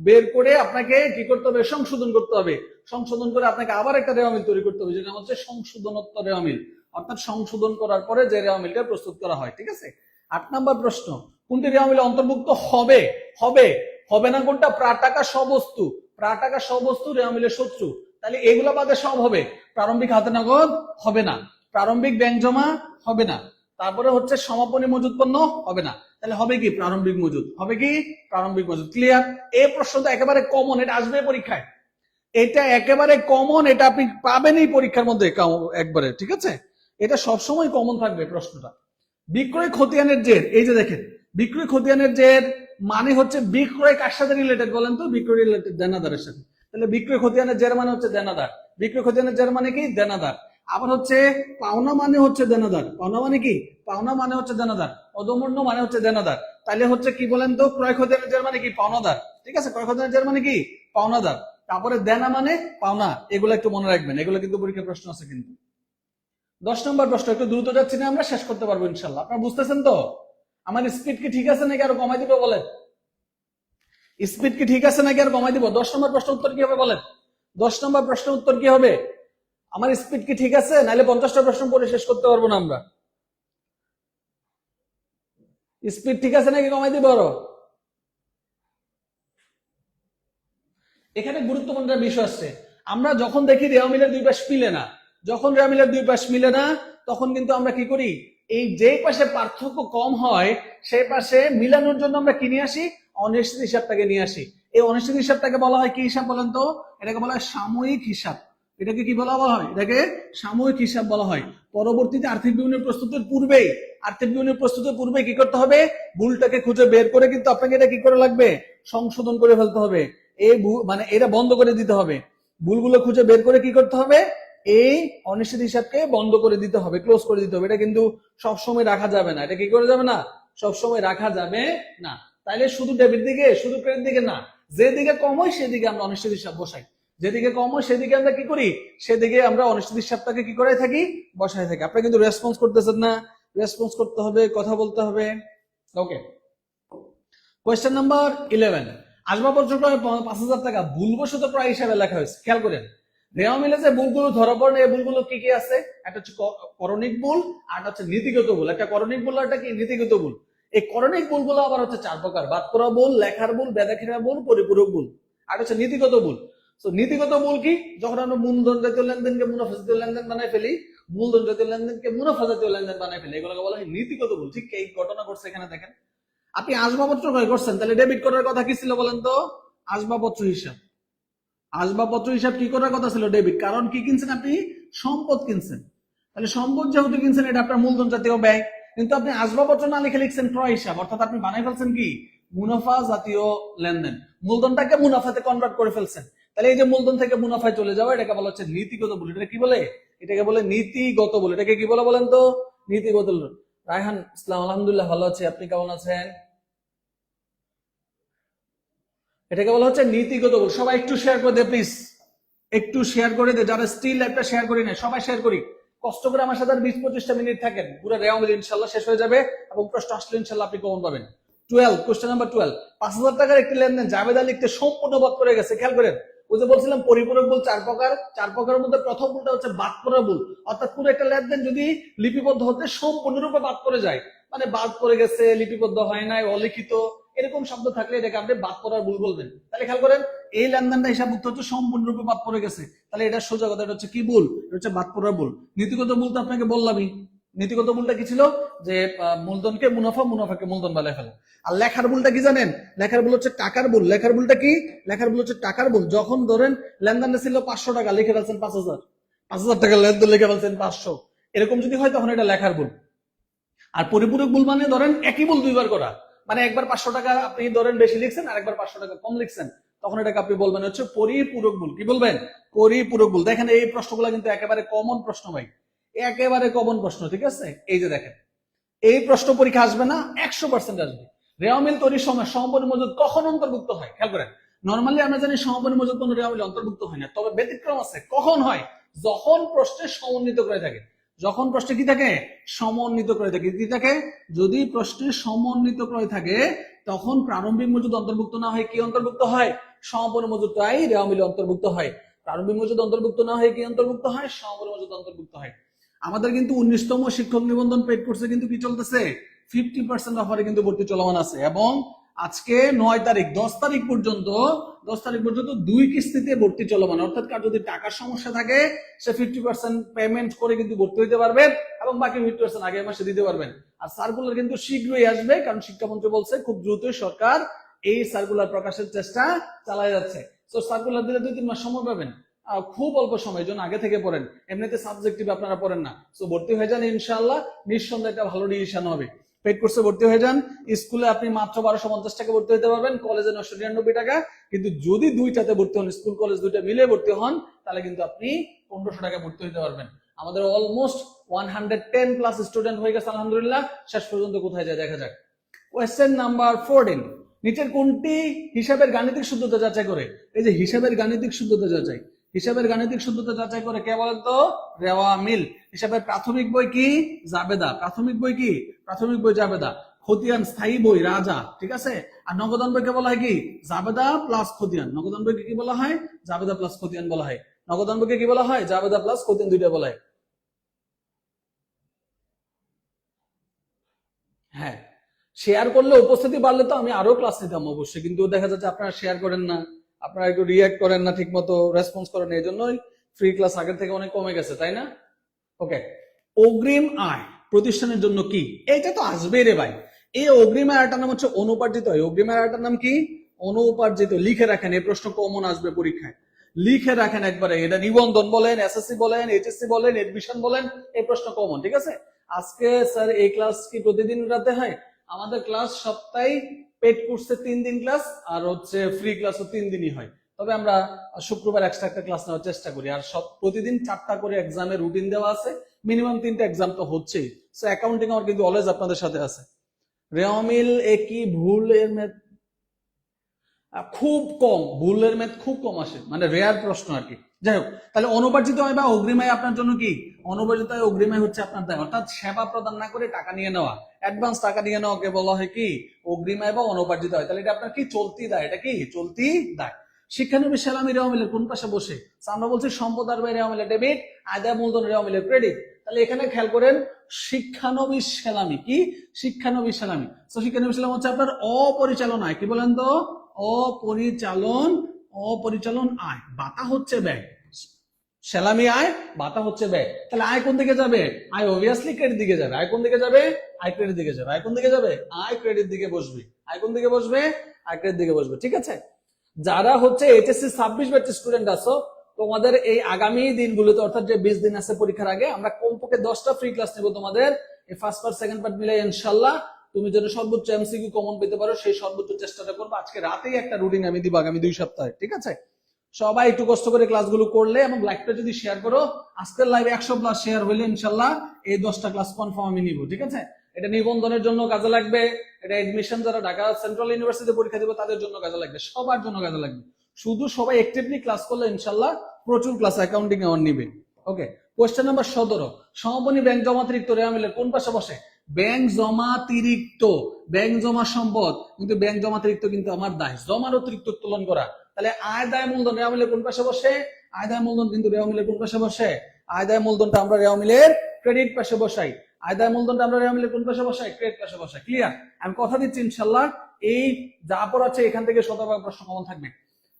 Speaker 1: বের করে আপনাকে কি করতে হবে, সংশোধন করতে হবে। সংশোধন করে আপনাকে আবার একটা রেওয়া মিল তৈরি করতে হবে, যেটা হচ্ছে সংশোধনোত্তর রেওয়া মিল, অর্থাৎ সংশোধন করার পরে যে রেওয়া মিলটা প্রস্তুত করা হয়। ঠিক আছে, 8 নম্বর প্রশ্ন, কোনটি রেওয়া মিলে অন্তর্ভুক্ত হবে? হবে হবে না কোনটা? প্রাটাকা সবস্তু, প্রাটাকা সবস্তু রেওয়া মিলের শত্রু। তাহলে এগুলো বাদে সব হবে। প্রারম্ভিক হাতে নগদ হবে না, প্রারম্ভিক ব্যাংক জমা হবে না, তারপরে হচ্ছে সমাপনী মজুদ পণ্য হবে না। তাহলে হবে কি? প্রারম্ভিক মজুদ। হবে কি? প্রারম্ভিক মজুদ। ক্লিয়ার? এই প্রশ্নটা একেবারে কমন, এটা আসবে পরীক্ষায়, এটা একেবারে কমন, এটা আপনি পাবেনই পরীক্ষার মধ্যে একবারে। ঠিক আছে, এটা সবসময় কমন থাকবে প্রশ্নটা। বিক্রয় খতিয়ানের জের, এই যে দেখেন বিক্রয় খতিয়ানের জের মানে হচ্ছে বিক্রয় কার সাথে রিলেটেড বলেন তো? বিক্রয় রিলেটেড দেনাদারের সাথে। তাহলে বিক্রয় খতিয়ানের জের মানে হচ্ছে দেনাদার, বিক্রয় খতিয়ানের জের মানে কি? দেনাদার। আবার হচ্ছে পাওনা মানে হচ্ছে দেনাদার, পাওনা মানে কি? পাওনা মানে হচ্ছে দেনাদার, অদমূল্য মানে হচ্ছে দেনাদার। তাহলে হচ্ছে কি বলেন তো? ক্রয় খতিয়ানের জের মানে কি? পাওনাদার। ঠিক আছে, ক্রয় খতিয়ানের জের মানে কি? পাওনাদার। তারপরে দেনা মানে পাওনা, এগুলো একটু মনে রাখবেন, এগুলো কিন্তু পরীক্ষার প্রশ্ন আছে কিন্তু। 10 নম্বর প্রশ্ন, একটু দ্রুত যাচ্ছি না, আমরা শেষ করতে পারবো ইনশাল্লাহ। আপনারা বুঝতেছেন তো? আমার স্পিড কি ঠিক আছে নাকি আরো কমাই দিব বলেন? স্পিড কি ঠিক আছে নাকি আর কমাই দিব? 10 নম্বর প্রশ্ন উত্তর কি হবে বলেন? 10 নম্বর প্রশ্ন উত্তর কি হবে? আমার স্পিড কি ঠিক আছে? নাহলে 50টা প্রশ্ন পরে শেষ করতে পারবো না আমরা। স্পিড ঠিক আছে নাকি কমাই দিব আরো? এখানে গুরুত্বপূর্ণ একটা বিষয় আসছে, আমরা যখন দেখি রেওয়া মিলের দুই পাশ মিলে না, যখন রেওয়া মিলের দুই পাশ মিলে না, তখন কিন্তু আমরা কি করি? এই যে পাশে পার্থক্য কম হয় সেই পাশে মিলানোর জন্য আমরা কি নিয়ে আসি? অনিশ্চিত হিসাবটাকে নিয়ে আসি। এই অনিশ্চিত হিসাবটাকে বলা হয় কি হিসাব বলেন তো? এটাকে বলা হয় সাময়িক হিসাব। এটাকে কি বলা হয়? এটাকে সাময়িক হিসাব বলা হয়। পরবর্তীতে আর্থিক বিবরণী প্রস্তুতের পূর্বেই, আর্থিক বিবরণী প্রস্তুতের পূর্বে কি করতে হবে? ভুলটাকে খুঁজে বের করে কিন্তু আপনাকে এটা কি করে লাগবে? সংশোধন করে ফেলতে হবে। এই মানে এটা বন্ধ করে দিতে হবে, ভুলগুলো খুঁজে বের করে কি করতে হবে? এই অনিশ্চিত হিসাবকে বন্ধ করে দিতে হবে, ক্লোজ করে দিতে হবে। এটা কিন্তু সবসময় রাখা যাবে না, এটা কি করে যাবে না? সবসময় রাখা যাবে না। তাইলে শুধু ডেবিট দিকে, শুধু ক্রেডিট দিকে না, যেদিকে কম হয় সেদিকে আমরা অনিশ্চিত হিসাব বসাই, যেদিকে কম হয় সেদিকে আমরা কি করি? সেদিকে আমরা অনিশ্চিত হিসাবটাকে কি করে থাকি? বসাই থাকি। আপনারা কিন্তু রেসপন্স করতেছেন না, রেসপন্স করতে হবে, কথা বলতে হবে। ওকে, কোয়েশ্চেন নাম্বার 11, আসবাবপত্র ক্রয়ে 5,000 টাকা ভুলবশত প্রায় হিসাবে লেখা হয়েছে। খেয়াল করেন, রেওয়া মিলে যে ভুলগুলো ধরা পড়ে, এই ভুলগুলো কি কি আছে? একটা হচ্ছে করণিক ভুল, আর হচ্ছে নীতিগত ভুল। একটা করণিক ভুল আর একটা কি? নীতিগত ভুল। এই করণিক ভুলগুলো আবার হচ্ছে 4 প্রকার: বাদ পড়া ভুল, লেখার ভুল, বেদাক্ষেরা ভুল, পরিপূরক ভুল। আর হচ্ছে নীতিগত ভুল। তো নীতিগত ভুল কি? যখন আমরা মূলধন জাতীয় লেনদেনকে মুনাফা জাতীয় লেনদেন বানাই ফেলি, মূলধন জাতীয় লেনদেনকে মুনাফা জাতীয় লেনদেন বানাই ফেলি, এগুলোকে বলা হয় নীতিগত ভুল। ঠিক এই ঘটনা ঘটছে এখানে দেখেন, আপনি আসবাবপত্র ক্রয় করছেন, তাহলে ডেবিট করার কথা কি ছিল বলেন তো? আসবাবপত্র হিসাব। আসবাবপত্র হিসাব কি করার কথা ছিল? ডেবিট। কারণ কি কিনছেন আপনি? সম্পদ কিনছেন। তাহলে সম্পদ যেহেতু কিনছেন, এটা আপনার মূলধন জাতীয় ব্যয়। কিন্তু আপনি আসবাবপত্র না লিখে লিখছেন ক্রয় হিসাব, অর্থাৎ আপনি বানাই ফেলছেন কি? মুনাফা জাতীয় লেনদেন। মূলধনটাকে মুনাফাতে কনভার্ট করে ফেলছেন। তাহলে এই যে মূলধন থেকে মুনাফায় চলে যাওয়া, এটাকে বলা হচ্ছে নীতিগত ভুল। এটা কি বলে? এটাকে বলে নীতিগত ভুল। এটাকে কি বলে বলেন তো? নীতিগত ভুল। রায়হান ইসলাম, আলহামদুলিল্লাহ ভালো আছে, আপনি কেমন আছেন? এটাকে বলা হচ্ছে নীতিগত ভুল। সবাই একটু শেয়ার করে দে প্লিজ, একটু শেয়ার করে দে, যারা স্টিল লাইভটা শেয়ার করি না সবাই শেয়ার করি। কষ্ট করে আমার সাথে 20-25টা মিনিট থাকেন, পুরো রেওয়া মিল ইনশাল্লাহ শেষ হয়ে যাবে এবং প্রশ্ন আসলে ইনশাল্লাহ আপনি কমন পাবেন। 12, কোশ্চেন নাম্বার 12, 5,000 টাকার একটি লেনদেন জাবেদা লিখতে সম্পূর্ণ বাদ করে গেছে। খেয়াল করেন, ওই যে বলছিলাম পরিপূরক ভুল 4 প্রকার, 4 প্রকারের মধ্যে প্রথম ভুলটা হচ্ছে বাদ পড়া ভুল। অর্থাৎ পুরো একটা লেনদেন যদি লিপিবদ্ধ হতে সম্পূর্ণরূপে বাদ পড়ে যায়, মানে বাদ পড়ে গেছে, লিপিবদ্ধ হয় নাই, অলিখিত, এরকম শব্দ থাকলে এটাকে আপনি বাদ পড়ার ভুল বলবেন। তাহলে খেয়াল করেন, এই লেনদেনটা হিসাবভুক্ত হচ্ছে সম্পূর্ণরূপে বাদ পড়ে গেছে, তাহলে এটা সোজা কথা, এটা হচ্ছে কি ভুল? এটা হচ্ছে বাদ পড়ার ভুল। নীতিগত ভুল তো আপনাকে বললামই। নীতিগত ভুলটা কি ছিল? যে মূলধনকে মুনাফা, মুনাফাকে মূলধন বানায় ফেলা। আর লেখার ভুলটা কি জানেন? লেখার ভুল হচ্ছে টাকার ভুল। লেখার ভুলটা কি? লেখার ভুল হচ্ছে টাকার ভুল। যখন ধরেন লেনদেনটা ছিল 500 টাকা, লিখে ফেলছেন 5,000, 5,000 টাকা লেনদেন লিখে ফেলছেন 500, এরকম যদি হয় তখন এটা লেখার ভুল। আর পরিপূরক ভুল মানে ধরেন একই ভুল দুইবার করা, মানে একবার 500 টাকা আপনি ধরেন বেশি লিখছেন আর একবার 500 টাকা কম লিখছেন, তখন এটাকে আপনি বলবেন হচ্ছে পরিপূরক ভুল। কি বলবেন? পরিপূরক ভুল। দেখেন এই প্রশ্নগুলো কিন্তু একেবারে কমন প্রশ্ন ভাই, একেবারে কমন প্রশ্ন। ঠিক আছে, এই যে দেখেন, এই প্রশ্ন পরীক্ষা আসবে না, 100% আসবে। রেওয়া মিল তৈরির সময় সমাপনী মজুদ কখন অন্তর্ভুক্ত হয়? খেয়াল করেন, নর্মালি আমরা জানি সমাপনী মজুদ কোন রেওয়া মিলে অন্তর্ভুক্ত হয় না, তবে ব্যতিক্রম আছে। কখন হয়? যখন প্রশ্নে সমন্বিত করে থাকে। যখন প্রশ্নে কি থাকে, সমন্বিত ক্রয় থাকে। কি থাকে? যদি প্রশ্নে সমন্বিত ক্রয় থাকে তখন প্রারম্ভিক মজুদ অন্তর্ভুক্ত না হয় কি অন্তর্ভুক্ত হয়? সমাপনী মজুদটাই রেওয়া মিলে অন্তর্ভুক্ত হয়। প্রারম্ভিক মজুদ অন্তর্ভুক্ত না হয় কি অন্তর্ভুক্ত হয়? সমাপনী মজুদ অন্তর্ভুক্ত হয়। আমাদের কিন্তু 19তম শিক্ষক নিবন্ধন পেড কোর্সে কিন্তু কি চলতেছে, 50% অফারে কিন্তু ভর্তি চলমান আছে। এবং আজকে 9 তারিখ 10 তারিখ পর্যন্ত 2 কিস্তিতে ভর্তি চলমান। অর্থাৎ কার যদি টাকার সমস্যা থাকে সে 50% পেমেন্ট করে কিন্তু ভর্তি হতে পারবেন এবং বাকি 50% আগে মাসে দিতে পারবেন। আর সার্কুলার কিন্তু শীঘ্রই আসবে, কারণ শিক্ষামন্ত্রী বলছে খুব দ্রুতই সরকার এই সার্কুলার প্রকাশের চেষ্টা চালায় যাচ্ছে। তো সার্কুলার দিলে 2-3 মাস সময় পাবেন, খুব অল্প সময়ের জন্য আগে থেকে পড়েন। এমনিতে সাবজেক্টিভ আপনারা পড়েন না, তো ভর্তি হয়ে যান, ইনশাআল্লাহ নিঃসন্দেহে একটা ভালো ডিসিশন হবে। পেড কোর্সে ভর্তি হয়ে যান। স্কুলে আপনি মাত্র 1250 টাকা ভর্তি হতে পারবেন, কলেজে 999 টাকা। কিন্তু যদি দুইটাতে ভর্তি হন, স্কুল কলেজ দুইটা মিলে ভর্তি হন, তাহলে কিন্তু আপনি 1500 টাকা ভর্তি হতে পারবেন। আমাদের অলমোস্ট 110 প্লাস স্টুডেন্ট হয়ে গেছে আলহামদুলিল্লাহ। শেষ পর্যন্ত কোথায় যায় দেখা যাক। কোয়েশ্চেন নাম্বার 14, নিচের কোনটি হিসাবের গাণিতিক শুদ্ধতা যাচাই করে? এই যে হিসাবের গাণিতিক শুদ্ধতা যাচাই, হিসাবের গাণিতিক শুদ্ধতা যাচাই করে কে বলেন তো? রেওয়া মিল। হিসাবের প্রাথমিক বই কি? জাবেদা। প্রাথমিক বই কি? প্রাথমিক বই জাবেদা। খতিয়ান স্থায়ী বই রাজা, ঠিক আছে। আর নগদান বইকে বলা হয় কি? জাবেদা প্লাস খতিয়ান। নগদান বইকে কি বলা হয়? জাবেদা প্লাস খতিয়ান বলা হয়। নগদান বইকে কি বলা হয়? জাবেদা প্লাস খতিয়ান দুইটা বলা হয়। হ্যাঁ, শেয়ার করলে উপস্থিতি বাড়লে তো আমি আরো ক্লাস নিতাম অবশ্যই, কিন্তু দেখা যাচ্ছে আপনারা শেয়ার করেন না, আপনারা একটু রিয়াক্ট করেন না, ঠিক মতো রেসপন্স করেন না, এই জন্যই ফ্রি ক্লাস আগের থেকে অনেক কমে গেছে, তাই না? ওকে, অগ্রিম আয় প্রতিষ্ঠানের জন্য কি? এটা তো আসবে রে ভাই। এই অগ্রিম আয়টার নাম হচ্ছে অনুপার্জিত আয়। অগ্রিম আয়টার নাম কি? অনুপার্জিত। লিখে রাখেন, এই প্রশ্ন কমন আসবে পরীক্ষায়, লিখে রাখেন একবারে। এটা নিবন্ধন বলেন, এসএসসি বলেন, এইচএসসি বলেন, এডমিশন বলেন, এই প্রশ্ন কমন, ঠিক আছে। আজকে স্যার এই ক্লাস কি প্রতিদিন রাতে হয়? আমাদের ক্লাস সপ্তাহে পেড কোর্সে 3 দিন ক্লাস, আর হচ্ছে ফ্রি ক্লাসও 3 দিনই হয়। তবে আমরা শুক্রবার এক্সট্রা একটা ক্লাস নেওয়ার চেষ্টা করি। আর সব প্রতিদিন 4টা করে এক্সামের রুটিন দেওয়া আছে, মিনিমাম 3টা এক্সাম তো হচ্ছেই। সো অ্যাকাউন্টিং আমার কিন্তু অলওয়েজ আপনাদের সাথে আছে। রেওয়ামিল একই ভুলের মেথ খুব কম, ভুলের মেথ খুব কম আসে, মানে রেয়ার প্রশ্ন আর কি। যাই হোক, তাহলে অনুপার্জিত আয় বা অগ্রিমায় আপনার জন্য কি? অনুপার্জিত আয় অগ্রিমায় হচ্ছে আপনার দায়, অর্থাৎ সেবা প্রদান না করে টাকা নিয়ে নেওয়া, অ্যাডভান্স টাকা নিয়ে নেওয়াকে বলা হয় কি? অগ্রিমায় বা অনুপার্জিত আয়। তাহলে এটা আপনার কি? চলতি দায়। এটা কি? চলতি দায়। শিক্ষানবিশ সেলামি রেওয়া মিলের কোন পাশে বসে? আমরা বলছি সম্পদ আর ব্যয় রেওয়া মিলের ডেবিট, আদায় মূলধন রেওয়া মিলের ক্রেডিট। তাহলে এখানে খেয়াল করেন, শিক্ষানবিশ সেলামি কি? শিক্ষানবিশ সেলামি। তো শিক্ষানবিশ সেলামি হচ্ছে আপনার অপরিচালন আয়। কি বলেন তো? অপরিচালন, অপরিচালন আয়। বাতা হচ্ছে ব্যয়, সেলামি আয়, বাতা হচ্ছে ব্যয়। তাহলে আয় কোন দিকে যাবে? আয় অবভিয়াসলি ক্রেডিট দিকে যাবে। আয় কোন দিকে যাবে? আয় ক্রেডিট দিকে যাবে। আয় কোন দিকে যাবে? আয় ক্রেডিট দিকে বসবে। আয় কোন দিকে বসবে? আয় ক্রেডিট দিকে বসবে, ঠিক আছে। যারা হচ্ছে এইচএসসি 26 ব্যাচের স্টুডেন্ট আছো, তোমাদের এই আগামী দিনগুলোতে, অর্থাৎ যে 20 দিন আছে পরীক্ষার আগে, আমরা কমপক্ষে 10টা ফ্রি ক্লাস নেব তোমাদের। এই ফার্স্ট পার্ট সেকেন্ড পার্ট মিলে ইনশাআল্লাহ তুমি যেন সর্বোচ্চ এমসিকিউ কমন পেতে পারো, সেই সর্বোচ্চ চেষ্টাটা করবো। আজকে রাতেই একটা রুটিন আমি দিব আগামী 2 সপ্তাহে, ঠিক আছে। সবাই একটু কষ্ট করে ক্লাসগুলো করলে এবং লাইভটা যদি শেয়ার করো, আজকের লাইভ 100 প্লাস শেয়ার হইলে ইনশাআল্লাহ এই 10টা ক্লাস কনফার্ম আমি নিব, ঠিক আছে। এটা নিবন্ধনের জন্য কাজে লাগবে, এটা এডমিশন যারা ঢাকা সেন্ট্রাল ইউনিভার্সিটিতে পরীক্ষা দেবে তাদের জন্য কাজে লাগবে, সবার জন্য কাজে লাগবে। শুধু সবাই অ্যাক্টিভলি ক্লাস করলে ইনশাআল্লাহ প্রচুর ক্লাস অ্যাকাউন্টিং এ নিবে। ওকে, কোশ্চেন নাম্বার 17, সমাপনী ব্যাংক জমাতিরিক্ত রেওয়া মিলের কোন পাশে বসে? ব্যাংক জমাতিরিক্ত, ব্যাংক জমা সম্পদ, কিন্তু ব্যাংক জমাতিরিক্ত কিন্তু আমার দায়, জমার অতিরিক্ত উত্তোলন করা। তাহলে আয় দায় মূলধন রেওয়া মিলের কোন পাশে বসে? আয় দায় মূলধন কিন্তু রেওয়া মিলের কোন পাশে বসে? আয় দায় মূলধনটা আমরা রেওয়া মিলের ক্রেডিট পাশে বসাই। আয় দায় মূলধনটা আমরা রেওয়া মিলের কোন পাশে বসাই? ক্রেডিট পাশে বসাই। ক্লিয়ার? আমি কথা দিচ্ছি ইনশাআল্লাহ এই যা পড়াচ্ছে এখান থেকে 100% প্রশ্ন কমন থাকবে।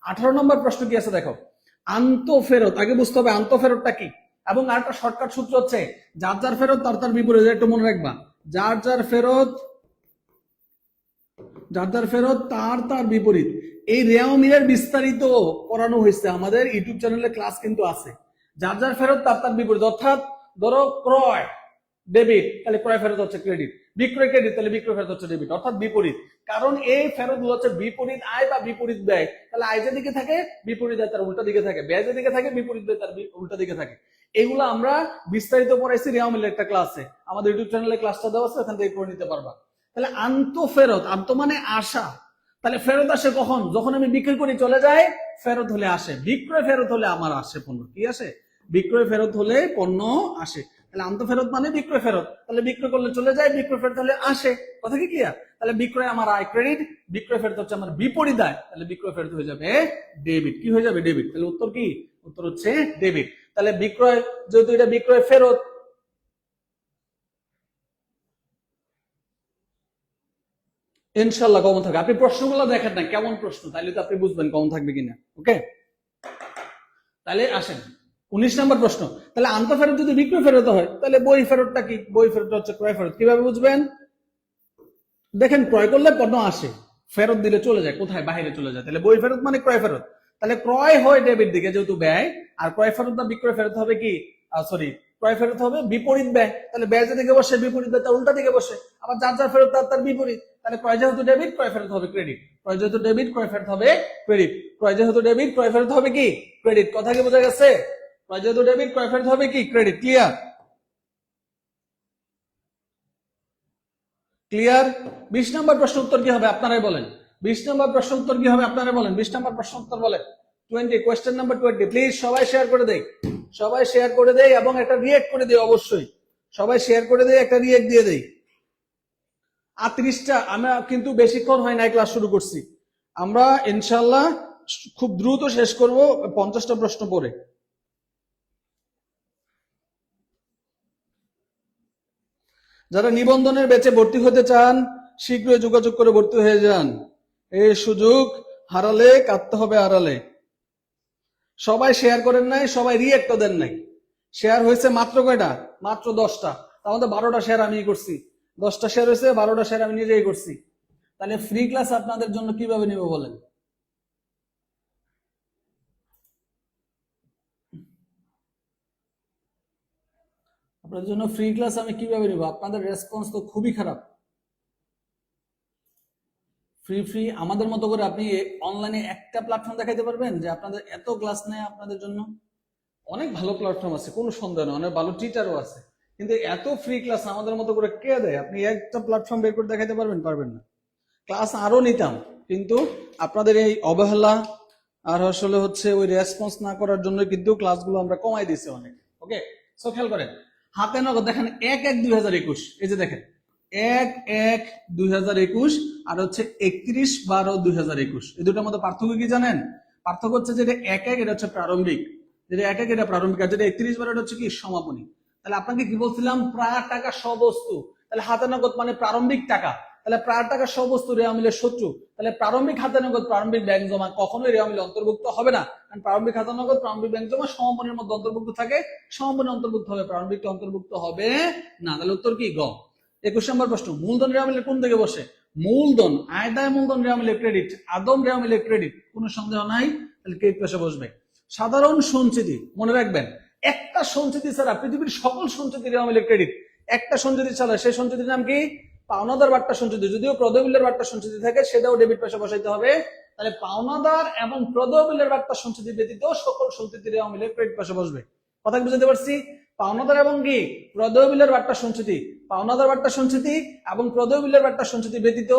Speaker 1: 18 নম্বর প্রশ্ন কি আছে দেখো, আন্তঃফেরত। আগে বুঝতে হবে আন্তঃফেরতটা কি, এবং আরেকটা শর্টকাট সূত্র হচ্ছে যার যার ফেরত তার তার বিপরীত। একটু মনে রাখবা, যার যার ফেরত, যার যার ফেরত তার তার বিপরীত। এই রেওয়া মিলের বিস্তারিত পড়ানো হয়েছে আমাদের ইউটিউব চ্যানেলে, ক্লাস কিন্তু আছে। যার যার ফেরত তার তার বিপরীত, অর্থাৎ ধরো ক্রয় ডেবিট, তাহলে ক্রয় ফেরত হচ্ছে ক্রেডিট, বিক্রয় ক্রেডিট, তাহলে বিক্রয় ফেরত হচ্ছে ডেবিট, অর্থাৎ বিপরীত। কারণ এই ফেরত গুলো হচ্ছে বিপরীত আয় বা বিপরীত ব্যয়। তাহলে আয় যেদিকে থাকে বিপরীত আয় তার উল্টা দিকে থাকে, ব্যয় যেদিকে থাকে বিপরীত ব্যয় তার উল্টা দিকে থাকে। এগুলো আমরা বিস্তারিত পড়াইছি রেওয়া মিলের একটা ক্লাসে, আমাদের ইউটিউব চ্যানেলে ক্লাসটা দেওয়া আছে, ওখান থেকে করে নিতে পারবা। তাহলে আন্তঃফেরত, আন্ত মানে আসা, তাহলে ফেরত আসে কখন? যখন আমি বিক্রি করে চলে যাই, ফেরত হলে আসে। বিক্রয় ফেরত হলে আমার আসে পণ্য, কি আসে? বিক্রয় ফেরত হলে পণ্য আসে। তাহলে আন্তঃফেরত মানে বিক্রয় ফেরত, তাহলে বিক্রয় করলে চলে যায়, বিক্রয় ফেরত তাহলে আসে। কথা কি ক্লিয়ার? তাহলে বিক্রয় আমার আয় ক্রেডিট, বিক্রয় ফেরত হচ্ছে আমার বিপরীত আয়, তাহলে বিক্রয় ফেরত হয়ে যাবে ডেবিট। কি হয়ে যাবে? ডেবিট। তাহলে উত্তর কি? উত্তর হচ্ছে ডেবিট। তাহলে বিক্রয়, যেহেতু এটা বিক্রয় ফেরত, ইনশাল্লাহ কমন থাকবে। আপনি প্রশ্নগুলো দেখেন না কেমন প্রশ্ন, তাহলে তো আপনি বুঝবেন কমন থাকবে কিনা। ওকে, তাহলে আসেন 19 নম্বর প্রশ্ন। তাহলে আন্তঃফেরত যদি বিক্রয় ফেরত হয়, তাহলে বই ফেরতটা কি? বই ফেরত হচ্ছে ক্রয় ফেরত। কিভাবে বুঝবেন? দেখেন, ক্রয় করলে পণ্য আসে, ফেরত দিলে চলে যায় কোথায়? বাইরে চলে যায়। তাহলে বই ফেরত মানে ক্রয় ফেরত। তাহলে ক্রয় হয় ডেবিট দিকে যেহেতু ব্যয়, আর ক্রয় ফেরত বা বিক্রয় ফেরত হবে কি? সরি, ক্রয় ফেরত হবে বিপরীত ব্যয়। তাহলে ব্যয় যেদিকে বসে বিপরীত ব্যয় তার উল্টা দিকে বসে, আবার যার যার ফেরত তার তার বিপরীত। তাহলে ক্রয় যেহেতু ডেবিট, ক্রয় ফেরত হবে ক্রেডিট। ক্রয় যেহেতু ডেবিট, ক্রয় ফেরত হবে ক্রেডিট। ক্রয় যেহেতু ডেবিট, ক্রয় ফেরত হবে কি? ক্রেডিট। কথা কি বোঝা গেছে? ক্রয় যেহেতু ডেবিট, ক্রয় ফেরত হবে কি? ক্রেডিট। ক্লিয়ার? ক্লিয়ার? 20 নম্বর প্রশ্ন উত্তর কি হবে আপনারাই বলেন। 20 নম্বর প্রশ্ন উত্তর কি হবে আপনারাই বলেন। 20 নম্বর প্রশ্ন উত্তর বলেন। 20, কোয়েশ্চেন নাম্বার 20। প্লিজ সবাই শেয়ার করে দেই, সবাই শেয়ার করে দেই এবং একটা রিয়েক্ট করে দেই। অবশ্যই সবাই শেয়ার করে দেই, একটা রিয়েক্ট দিয়ে দেই। আর 30টা, আমরা কিন্তু বেশিক্ষণ হয় নাই ক্লাস শুরু করছি, আমরা ইনশাল্লাহ খুব দ্রুত শেষ করব 50টা প্রশ্ন পড়ে। যারা নিবন্ধনের ব্যাচে ভর্তি হতে চান শীঘ্রই যোগাযোগ করে ভর্তি হয়ে যান। এই সুযোগ হারালে কাটতে হবে আড়ালে। সবাই শেয়ার করেন নাই, সবাই রিয়েক্টও দেন নাই। শেয়ার হয়েছে মাত্র কয়টা? মাত্র 10টা। তার মধ্যে 12টা শেয়ার আমি করছি। 10টা শেয়ার হয়েছে, 12টা শেয়ার আমি নিজেই করছি। তাহলে ফ্রি ক্লাস আপনাদের জন্য কিভাবে নিব বলেন? আপনাদের জন্য ফ্রি ক্লাস আমি কিভাবে নিব? আপনাদের রেসপন্স তো খুবই খারাপ। ফ্রি ফ্রি আমাদের মতো করে আপনি অনলাইনে একটা প্ল্যাটফর্ম দেখাইতে পারবেন যে আপনাদের এত ক্লাস নেয় আপনাদের জন্য? অনেক ভালো প্ল্যাটফর্ম আছে, কোনো সন্দেহ নেই, অনেক ভালো টিচারও আছে, কিন্তু এত ফ্রি ক্লাস আমাদের মতো করে কে দেয়? আপনি একটা প্ল্যাটফর্ম বের করে দেখাইতে পারবেন? পারবেন না। ক্লাস আরো নিতাম, কিন্তু আপনাদের এই অবহেলা আর আসলে হচ্ছে ওই রেসপন্স না করার জন্য কিন্তু ক্লাসগুলো আমরা কমাই দিছি অনেক। ওকে, সো খেয়াল করেন, হাতে নগদ দেখেন 1/1/2021, এই যে দেখেন 1/1/2021 আর হচ্ছে 31/12/2021, এই দুটোর মধ্যে পার্থক্য কি জানেন? পার্থক্য হচ্ছে যেটা 1/1 এটা হচ্ছে প্রারম্ভিক, যেটা 1/1 এটা প্রারম্ভিক, আর যেটা 31/12 এটা হচ্ছে কি? সমাপনী। তাহলে আপনাকে কি বলছিলাম? প্রায় টাকা সবস্তু। তাহলে হাতে নগদ মানে প্রারম্ভিক টাকা, তাহলে প্রায় টাকা সবস্তু রেওয়া মিলের শত্রু। তাহলে প্রারম্ভিক হাতে নগদ প্রারম্ভিক ব্যাংক জমা কখনোই রেওয়া মিলে অন্তর্ভুক্ত হবে না, কারণ প্রারম্ভিক হাতে নগদ প্রারম্ভিক ব্যাংক জমা সমাপনীর মধ্যে অন্তর্ভুক্ত থাকে, সমাপনী অন্তর্ভুক্ত হবে, প্রারম্ভিকটা অন্তর্ভুক্ত হবে না। তাহলে উত্তর কি? গ। 21 নম্বর প্রশ্ন, মূলধন রেওয়া মিলে কোন দিকে বসে? মূলধন, আয়দায় মূলধন রেওয়া মিলে ক্রেডিট, আদম রেওয়া মিলে ক্রেডিট, কোনো সন্দেহ নাই। তাহলে ক্রেডিট পাশে বসবে। সাধারণ সঞ্চিতি, মনে রাখবেন একটা সঞ্চিতি ছাড়া পৃথিবীর সকল সঞ্চিতি রেওয়া মিলে ক্রেডিট। একটা সঞ্চিতি ছাড়া, সেই সঞ্চিতির নাম কি? পাওনাদার বাট্টা সঞ্চিতি। যদিও প্রদেয়বিলের বাট্টা সঞ্চিতি থাকে, সেটাও ডেবিট পাশে বসাইতে হবে। তাহলে পাওনাদার এবং প্রদেয়বিলের বাট্টা সঞ্চিতি ব্যতীত সকল সঞ্চিতি রেওয়া মিলে ক্রেডিট পাশে বসবে। কথা কি বুঝতে পারছি? পাওনাদার এবং কি? প্রদেয়বিলের বাট্টা সঞ্চিতি, পাওনাদার বাট্টা সঞ্চিতি এবং প্রদেয়বিলের বাট্টা সঞ্চিতি ব্যতীত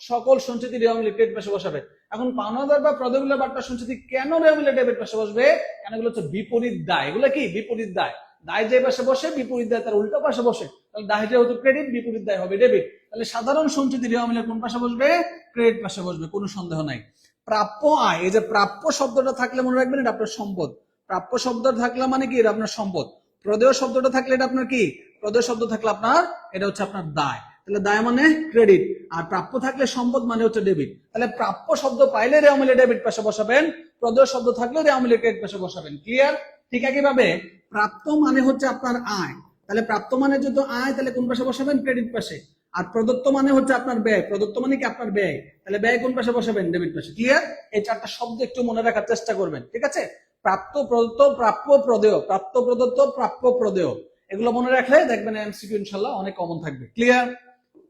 Speaker 1: সকল সঞ্চিতি রেওয়া মিলে ক্রেডিট পাশে বসাবে। এখন পাওনাদার বা প্রদেয়বিলের বাট্টা সঞ্চিতি কেন রেওয়া মিলে ডেবিট পাশে বসবে? কেন? এগুলো হচ্ছে বিপরীত দায়। এগুলো কি? বিপরীত দায়। দায় যে পাশে বসে, বিপরীত দায় তার উল্টো পাশে বসে। তাহলে দায় যেহেতু ক্রেডিট, বিপরীত দায় হবে ডেবিট। তাহলে সাধারণ সঞ্চিতি রেওয়া মিলে কোন পাশে বসবে? ক্রেডিট পাশে বসবে, কোনো সন্দেহ নাই। প্রাপ্য আয়, এই যে প্রাপ্য শব্দটা থাকলে মনে রাখবেন এটা আপনার সম্পদ। প্রাপ্য শব্দ থাকলে মানে কি? এটা আপনার সম্পদ। প্রদেয় শব্দটা থাকলে এটা আপনার কি? প্রদেয় শব্দ থাকলে আপনার এটা হচ্ছে আপনার দায়। তাহলে দায় মানে ক্রেডিট, আর প্রাপ্য থাকলে সম্পদ মানে হচ্ছে ডেবিট। তাহলে প্রাপ্য শব্দ পাইলে রেওয়া মিলে ডেবিট পাশে বসাবেন, প্রদেয় শব্দ থাকলে রেওয়া মিলে ক্রেডিট পাশে বসাবেন। ক্লিয়ার? ঠিক একইভাবে প্রাপ্ত মানে হচ্ছে আপনার আয়, তাহলে প্রাপ্ত মানে যদি আয়, তাহলে কোন পাশে বসাবেন? ক্রেডিট পাশে। আর প্রদত্ত মানে হচ্ছে আপনার ব্যয়, প্রদত্ত মানে কি? আপনার ব্যয়, তাহলে ব্যয় কোন পাশে বসাবেন? ডেবিট পাশে। ক্লিয়ার? এই চারটা শব্দ একটু মনে রাখার চেষ্টা করবেন, ঠিক আছে? প্রাপ্ত, প্রদত্ত, প্রাপ্য, প্রদেয়, প্রাপ্ত, প্রদত্ত, প্রাপ্য, প্রদেয়, এগুলো মনে রাখলে দেখবেন এমসিকিউ ইনশাআল্লাহ অনেক কমন থাকবে। ক্লিয়ার?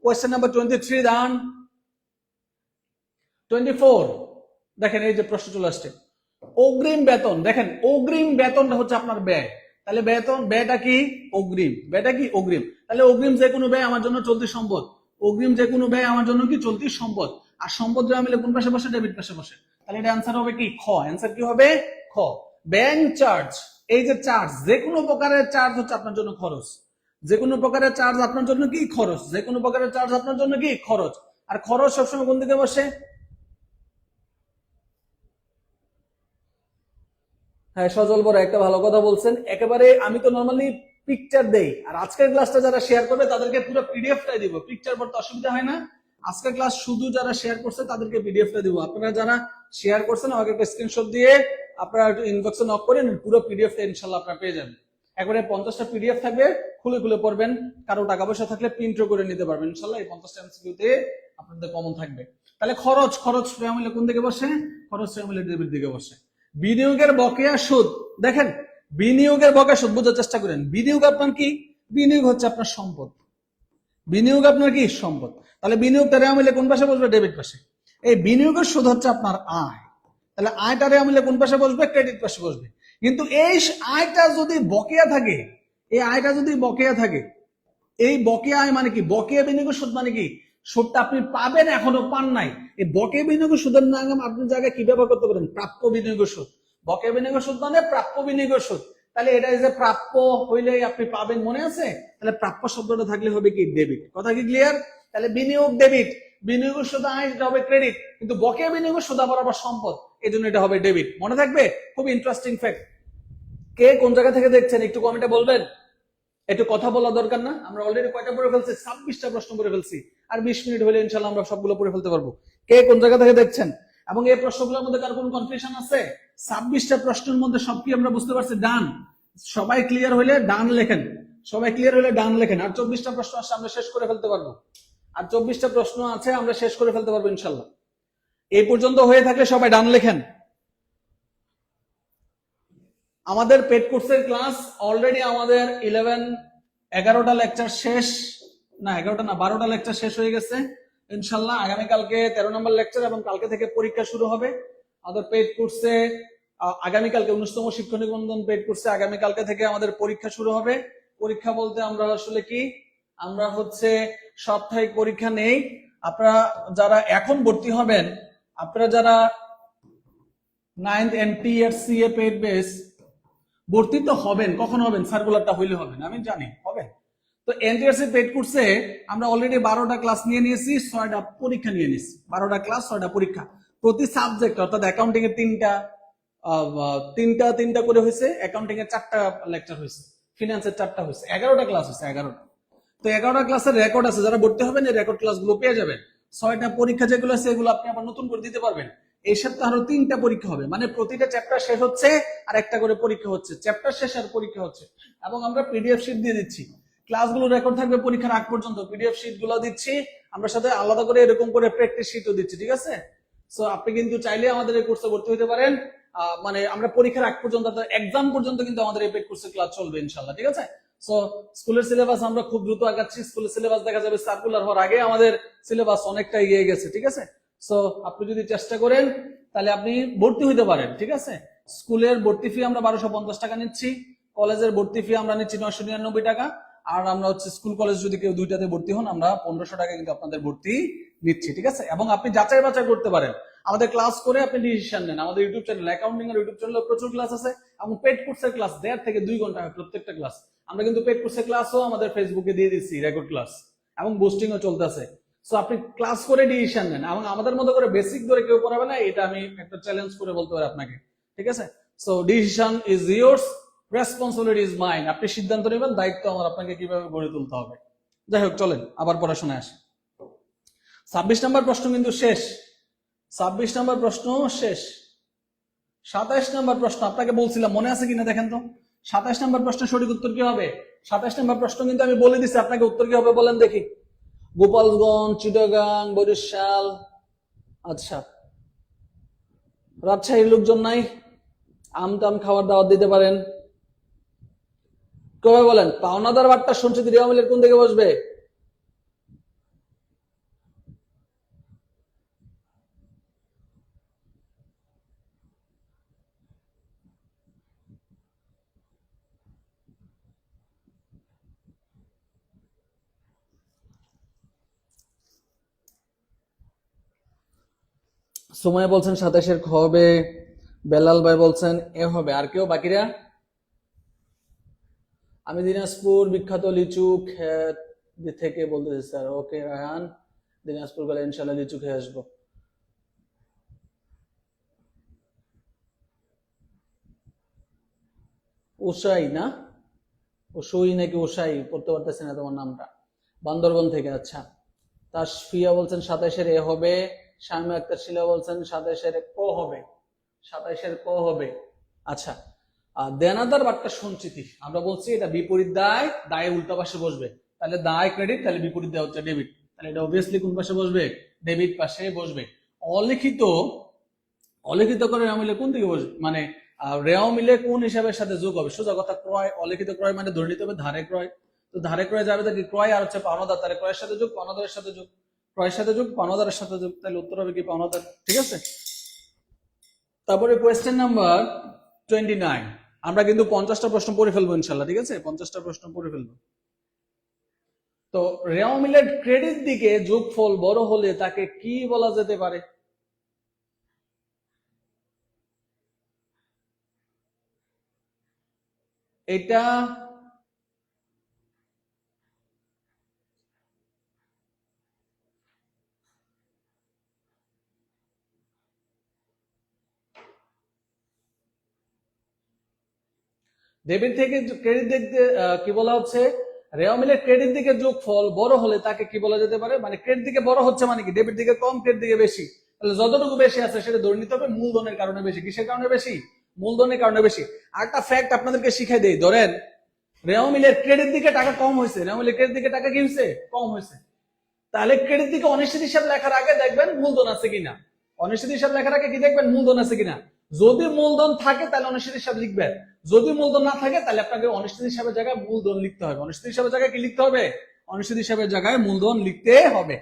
Speaker 1: কোয়েশ্চেন নাম্বার 23 ডান। 24 দেখেন, এই যে প্রশ্ন চলে আসছে, অগ্রিম বেতন। দেখেন অগ্রিম বেতনটা হচ্ছে আপনার ব্যয়, তাহলে বেতন, ব্যয়টা কি? অগ্রিম। ব্যয়টা কি? অগ্রিম। তাহলে অগ্রিম যে কোনো ব্যয় আমার জন্য চলতি সম্পদ। অগ্রিম যে কোনো ব্যয় আমার জন্য কি? চলতি সম্পদ। আর সম্পদ রেওয়া মিলে কোন পাশে বসে? ডেবিট পাশে বসে। তাহলে এটা অ্যান্সার হবে কি? খ। অ্যান্সার কি হবে? খ। ব্যাংক চার্জ, এই যে চার্জ, যে কোনো প্রকারের চার্জ হচ্ছে আপনার জন্য খরচ। যে কোনো প্রকারের চার্জ আপনার জন্য কি খরচ, যে কোনো প্রকারের চার্জ আপনার জন্য কি খরচ। আর খরচ সবসময় কোন দিকে বসে? হ্যাঁ সজল বড় একটা ভালো কথা বলছেন। একেবারে আমি তো নর্মালি পিকচার দেই, আর আজকের ক্লাসটা যারা শেয়ার করবে তাদেরকে পুরো পিডিএফটাই দিব। পিকচার পড়তে অসুবিধা হয় না। আজকের ক্লাস শুধু যারা শেয়ার করছে তাদেরকে পিডিএফটা দিব। আপনারা যারা শেয়ার করছেন আমাকে একটা স্ক্রিনশট দিয়ে আপনারা একটু ইনবক্সে নক করেন, পুরো পিডিএফটা ইনশাল্লাহ আপনারা পেয়ে যাবেন। একবারে 50টা পিডিএফ থাকবে, খুলে খুলে পড়বেন। কারো টাকা পয়সা থাকলে প্রিন্টও করে নিতে পারবেন ইনশাল্লাহ। এই 50টা এমসিকিউতে আপনাদের কমন থাকবে। তাহলে খরচ, খরচ ফ্যামিলি কোন দিকে বসে? খরচ ফ্যামিলি ডেবিট দিকে বসে। বিনিয়োগের বকেয়া সুদ, দেখেন বিনিয়োগের বকেয়া সুদ বোঝার চেষ্টা করেন। বিনিয়োগ আপনার কি? বিনিয়োগ হচ্ছে আপনার সম্পদ। বিনিয়োগ আপনার কি? সম্পদ। তাহলে বিনিয়োগটা রেওয়া মিলে কোন পাশে বসবে? ডেবিট পাশে। এই বিনিয়োগের সুদ হচ্ছে আপনার আয়। তাহলে আয়টা রেওয়া মিলে কোন পাশে বসবে? ক্রেডিট পাশে বসবে। কিন্তু এই আয়টা যদি বকেয়া থাকে, এই আয়টা যদি বকেয়া থাকে, এই বকেয়া আয় মানে কি? বকেয়া বিনিয়োগের সুদ মানে কি? সুদটা আপনি পাবেন, এখনো পান নাই। এই বকেয়া বিনিয়োগের সুদের নাম আপনি জায়গায় কি ব্যবহার করতে পারেন? প্রাপ্য বিনিয়োগের সুদ। বকেয়া বিনিয়োগের সুদ মানে প্রাপ্য বিনিয়োগের সুদ। তাহলে এটা যে প্রাপ্য হইলে আপনি পাবেন, মনে আছে? তাহলে প্রাপ্য শব্দটা থাকলে হবে কি? ডেবিট। কথা কি ক্লিয়ার? তাহলে বিনিয়োগ ডেবিট, বিনিয়োগের সুদ আয়, এটা হবে ক্রেডিট। কিন্তু বকেয়া বিনিয়োগের সুদ আবার সম্পদ, এই জন্য এটা হবে ডেবিট। মনে থাকবে? খুব ইন্টারেস্টিং ফ্যাক্ট। কে কোন জায়গা থেকে দেখছেন একটু কমেন্টে বলবেন। একটু কথা বলা দরকার না? আমরা অলরেডি কয়টা পড়ে ফেলছি? 26টা প্রশ্ন পড়ে ফেলছি। আর 20 মিনিট হলে ইনশাল্লাহ আমরা সবগুলো পড়ে ফেলতে পারবো। কে কোন জায়গা থেকে দেখছেন? এবং এই প্রশ্নগুলোর মধ্যে কার কোন কনফিউশন আছে? 26টা প্রশ্নের মধ্যে সব কি আমরা বুঝতে পারছি? ডান। সবাই ক্লিয়ার হলে ডান লেখেন, সবাই ক্লিয়ার হলে ডান লেখেন। আর 24টা প্রশ্ন আসলে আমরা শেষ করে ফেলতে পারবো। আর 24টা প্রশ্ন আছে আমরা শেষ করে ফেলতে পারবো ইনশাল্লাহ। এই পর্যন্ত হয়ে থাকলে সবাই ডান লেখেন। আমাদের পেড কোর্সের ক্লাস অলরেডি আমাদের 11-11টা লেকচার শেষ, না 11টা না 12টা লেকচার শেষ হয়ে গেছে ইনশাল্লাহ। আগামীকালকে 13 নম্বর লেকচার এবং কালকে থেকে পরীক্ষা শুরু হবে আমাদের পেড কোর্সে। আগামীকালকে 19তম শিক্ষক নিবন্ধন পেড কোর্সে আগামীকালকে থেকে আমাদের পরীক্ষা শুরু হবে। পরীক্ষা বলতে আমরা আসলে কি, আমরা হচ্ছে সাপ্তাহিক পরীক্ষা নেই। আপনারা যারা এখন ভর্তি হবেন, আপনারা যারা 9th NTSCA পেড বেস ভর্তি তো হবেন, কখন হবেন? সার্কুলারটা হইলে হবেন, আমি জানি হবেন। তো এনটিআরসি পেড কোর্সে আমরা অলরেডি 12টা ক্লাস নিয়ে নিয়েছি, 6টা পরীক্ষা নিয়ে নিয়েছি। 12টা ক্লাস 6টা পরীক্ষা। প্রতি সাবজেক্ট অর্থাৎ অ্যাকাউন্টিং এর তিনটা করে হয়েছে, অ্যাকাউন্টিং এর 4টা লেকচার হয়েছে, ফিনান্সের 4টা হয়েছে, 11টা ক্লাস হয়েছে। 11টা। তো 11টা ক্লাসের রেকর্ড আছে, যারা ভর্তি হবেন এই রেকর্ড ক্লাসগুলো পেয়ে যাবেন। 6টা পরীক্ষা যেগুলো আছে এগুলো আপনি আবার নতুন করে দিতে পারবেন। এই সপ্তাহে আরো 3টা পরীক্ষা হবে, মানে প্রতিটা চ্যাপ্টার শেষ হচ্ছে আর একটা করে পরীক্ষা হচ্ছে, চ্যাপ্টার শেষ আর পরীক্ষা হচ্ছে। এবং আমরা পিডিএফ শিট দিয়ে দিচ্ছি, ক্লাসগুলো রেকর্ড থাকবে পরীক্ষার আগ পর্যন্ত। পিডিএফ শিট গুলো দিচ্ছি আমরা, সাথে আলাদা করে এরকম করে প্র্যাকটিস শিটও দিচ্ছি, ঠিক আছে? সো আপনি কিন্তু চাইলে আমাদের এই কোর্সে ভর্তি হতে পারেন। মানে আমরা পরীক্ষার আগ পর্যন্ত, এক্সাম পর্যন্ত কিন্তু আমাদের এই পেড কোর্সের ক্লাস চলবে ইনশাআল্লাহ, ঠিক আছে? সো স্কুলের সিলেবাস আমরা খুব দ্রুত আগাচ্ছি। স্কুলের সিলেবাস দেখা যাবে সার্কুলার হওয়ার আগে আমাদের সিলেবাস অনেকটা এগিয়ে গেছে, ঠিক আছে? সো আপনি যদি চেষ্টা করেন তাহলে আপনি ভর্তি হইতে পারেন, ঠিক আছে? স্কুলের ভর্তি ফি আমরা 1250 টাকা নিচ্ছি, কলেজের ভর্তি ফি আমরা নিচ্ছি 999 টাকা। আর আমরা হচ্ছে স্কুল কলেজ যদি কেউ দুইটাতে ভর্তি হন আমরা 1500 টাকা কিন্তু আপনাদের ভর্তি নিচ্ছি, ঠিক আছে? এবং আপনি যাচাই বাছাই করতে পারেন, আমাদের ক্লাস করে আপনি ডিসিশন নেন। আমাদের ইউটিউব চ্যানেল, অ্যাকাউন্টিং এর ইউটিউব চ্যানেলে প্রচুর ক্লাস আছে এবং পেড কোর্সের ক্লাস 1.5 থেকে 2 ঘন্টা হয় প্রত্যেকটা ক্লাস। আমরা কিন্তু পেড কোর্সের ক্লাসও আমাদের ফেসবুকে দিয়ে দিচ্ছি, রেকর্ড ক্লাস এবং বুস্টিংও চলতেছে। সো আপনি ক্লাস করে ডিসিশন নেন, এবং আমাদের মতো করে বেসিক ধরে কেউ পড়াবে না, এটা আমি একটা চ্যালেঞ্জ করে বলতে পারি আপনাকে, ঠিক আছে? So decision is yours, responsibility is mine. আপনি সিদ্ধান্ত নেবেন, দায়িত্ব আমার আপনাকে কিভাবে গড়ে তুলতে হবে। যাই হোক, চলেন আবার পড়াশোনায় আসি। 26 নম্বর প্রশ্ন কিন্তু শেষ। 26 নম্বর প্রশ্ন শেষ। 27 নম্বর প্রশ্ন আপনাকে বলছিলাম, মনে আছে কিনা দেখেন তো। 27 নম্বর প্রশ্নের সঠিক উত্তর কি হবে? 27 নম্বর প্রশ্ন কিন্তু আমি বলে দিচ্ছি, আপনাকে উত্তর কি হবে বলেন দেখি। গোপালগঞ্জ, চিটাগাং, বরিশাল, আচ্ছা রাজশাহীর লোকজন নাই? আমটাম খাওয়ার দাওয়াত দিতে পারেন। কবে বলেন? পাওনাদার বার্তা শুনছি রিয়া মিলের কোন দিকে বসবে? সুমাইয়া বলছেন 27-এর খ হবে, বেলাল ভাই বলছেন এ হবে, আর কেউ বাকিরা? আমি দিনাজপুর বিখ্যাত লিচু থেকে বলতেছি স্যার। ওকে রায়হান, দিনাজপুর গেলে ইনশাল্লাহ লিচু খেয়ে আসবো। উষাই না, উসুই নাকি উষাই পড়তে পারতেছি না তোমার নামটা। বান্দরবন থেকে, আচ্ছা। তাসফিয়া বলছেন 27-এর এ হবে। শামিমা আক্তার শিলা বলছেন 27-এর ক হবে, 27-এর ক হবে। আচ্ছা, দেনাদার বাট্টা সঞ্চিতি, আমরা বলছি এটা বিপরীত দায়, দায়ের উল্টা পাশে বসবে। তাহলে দায় ক্রেডিট, তাহলে বিপরীত দায় হচ্ছে ডেবিট, তাহলে এটা অবভিয়াসলি কোন পাশে বসবে? ডেবিট পাশে বসবে। অলিখিত, অলিখিত করে রেওয়া মিলে কোন দিকে বসবে, মানে রেওয়া মিলে কোন হিসাবের সাথে যোগ হবে? সোজা কথা, ক্রয়। অলিখিত ক্রয় মানে ধরে নিতে হবে ধারে ক্রয়, তো ধারে ক্রয় যাবে তো কি ক্রয় আর হচ্ছে পাওনাদার, তাহলে ক্রয়ের সাথে যোগ, পাওনাদারের সাথে যোগ, ক্রয়ের সাথে যোগ, পাওনাদারের সাথে যোগ, তাহলে উত্তর হবে কি পাওনাদার। ঠিক আছে। তারপরে কোয়েশ্চেন নাম্বার 29, আমরা কিন্তু 50টা প্রশ্ন পড়ে ফেলবো ইনশাল্লাহ। ঠিক আছে, 50টা প্রশ্ন পড়ে ফেলবো। তো রেওয়া মিলের ক্রেডিট দিকে যোগফল বড় হলে তাকে কি বলা যেতে পারে? এটা ডেবিট থেকে ক্রেডিট দেখতে কি বলা হচ্ছে? রেওয়া মিলের ক্রেডিট দিকে যোগফল বড় হলে তাকে কি বলা যেতে পারে? মানে ক্রেডিট দিকে বড় হচ্ছে মানে কি, ডেবিট দিকে কম, ক্রেডিট দিকে বেশি, তাহলে যতটুকু বেশি আছে সেটা ধরে নিতে হবে মূলধনের কারণে বেশি। কিসের কারণে বেশি? মূলধনের কারণে বেশি। আর একটা ফ্যাক্ট আপনাদেরকে শিখাই দেই, ধরেন রেওয়া মিলের ক্রেডিট দিকে টাকা কম হয়েছে, রেওয়া মিলের ক্রেডিট দিকে টাকা কি হয়েছে? কম হয়েছে। তাহলে ক্রেডিট দিকে অনিশ্চিত হিসাব লেখার আগে দেখবেন মূলধন আছে কিনা। অনিশ্চিত হিসাব লেখার আগে কি দেখবেন? মূলধন আছে কিনা। যদি মূলধন থাকে তাহলে অনিশ্চিত হিসাব লিখবেন, যদি মূলধন না থাকে তাহলে আপনাকে অনিশ্চিত হিসাবের জায়গায় মূলধন লিখতে হবে। অনিশ্চিত হিসাবের জায়গায় কি লিখতে হবে? অনিশ্চিত হিসাবের জায়গায় মূলধন লিখতে হবে।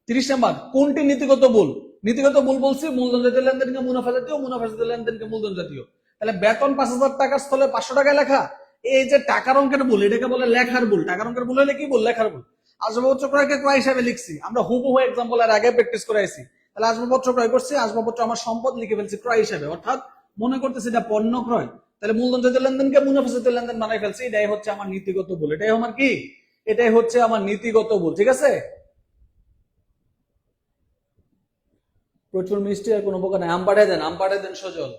Speaker 1: 30 নাম্বার, কোনটি নীতিগত ভুল? নীতিগত ভুল বলছি মূলধন জাতীয় লেনদেনকে মুনাফা জাতীয়, মুনাফা জাতীয় লেনদেনকে মূলধন জাতীয়। তাহলে বেতন 5,000 টাকার স্থলে 500 টাকায় লেখা, এই যে টাকার অঙ্কের ভুল, এটাকে বলে লেখার ভুল। টাকার অঙ্কের ভুল হলে কি ভুল? লেখার ভুল। আসবাবপত্র ক্রয়কে ক্রয় হিসাবে লিখছি, আমরা হুবহু এক্সাম্পল এর আগে প্র্যাকটিস করে আইছি। তাহলে আসবাবপত্র ক্রয় করছি, আসবাবপত্র আমার সম্পদ লিখে ফেলছি ক্রয় হিসাবে, অর্থাৎ মনে করতেছি এটা পণ্য ক্রয়। তাহলে মূলধন জাতীয় লেনদেনকে মুনাফা জাতীয় লেনদেন বানাই ফেলছি, এটাই হচ্ছে আমার নীতিগত ভুল। এটাই আমার কি? এটাই হচ্ছে আমার নীতিগত ভুল। ঠিক আছে। প্রচুর মিষ্টি আর কোনো প্রকার নাই। আম পাঠাই দেন, আম পাঠাই দেন সজল।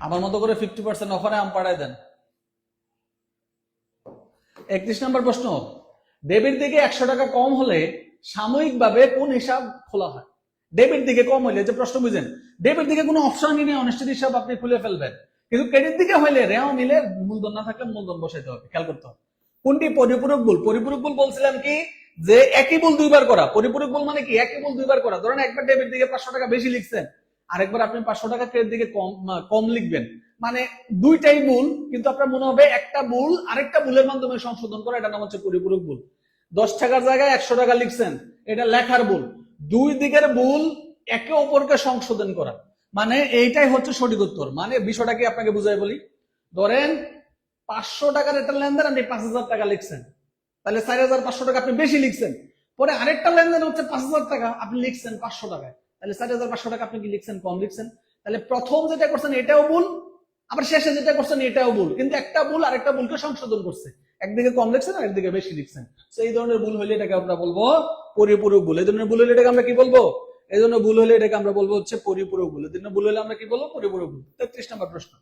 Speaker 1: আমার মতো করে 50% অফারে আম পাঠাই দেন। 31 নম্বর প্রশ্ন, ডেবিট দিকে 100 টাকা কম হলে সাময়িকভাবে কোন হিসাব খোলা হয়? ডেবিট দিকে কম হলে, যে প্রশ্ন বুঝেন, ডেবিট দিকে কোনো অপশনই নেই, অনিশ্চিত হিসাব আপনি খুলে ফেলবেন। কিন্তু ক্রেডিট দিকে হলে রেওয়া মিলে মূলধন না থাকলে মূলধন বসাইতে হবে, খেয়াল করতে হবে। কোনটি পরিপূরক ভুল? পরিপূরক ভুল বলছিলাম কি, যে একই ভুল দুইবার করা। পরিপূরক ভুল মানে কি? একই ভুল দুইবার করা। ধরেন একবার ডেবিট দিকে 500 টাকা বেশি লিখছেন, আরেকবার আপনি 500 টাকা ক্রেডিট দিকে কম লিখবেন, মানে দুইটাই ভুল, কিন্তু আপনার মনে হবে একটা ভুল আরেকটা ভুলের মাধ্যমে সংশোধন করা, এটা নাম হচ্ছে পরিপূরক ভুল। 10 টাকার জায়গায় 100 টাকা লিখছেন, এটা লেখার ভুল। দুই দিকের ভুল একে অপরকে সংশোধন করা, মানে এইটাই হচ্ছে সঠিক উত্তর। মানে বিষয়টা কি আপনাকে বুঝাই বলি, ধরেন 500 টাকার একটা লেনদেন আপনি 5,000 টাকা লিখছেন, তাহলে 4,500 টাকা আপনি বেশি লিখছেন। পরে আরেকটা লেনদেন হচ্ছে 5,000 টাকা, আপনি লিখছেন 500 টাকায়, তাহলে 4,500 টাকা আপনি কি লিখছেন? কম লিখছেন। তাহলে প্রথম যেটা করছেন এটাও ভুল, আবার শেষে যেটা করছেন এটাও ভুল, কিন্তু একটা ভুল আরেকটা ভুলকে সংশোধন করছে, একদিকে কম লিখছেন আর একদিকে বেশি লিখছেন। তো এই ধরনের ভুল হলে এটাকে আমরা বলবো পরিপূরক ভুল। এই ধরনের ভুল হলে এটাকে আমরা কি বলবো? এই জন্য ভুল হলে এটাকে আমরা বলবো হচ্ছে পরিপূরক ভুল। এই জন্য ভুল হলে আমরা কি বলবো? পরিপূরক ভুল। 33 নম্বর প্রশ্ন,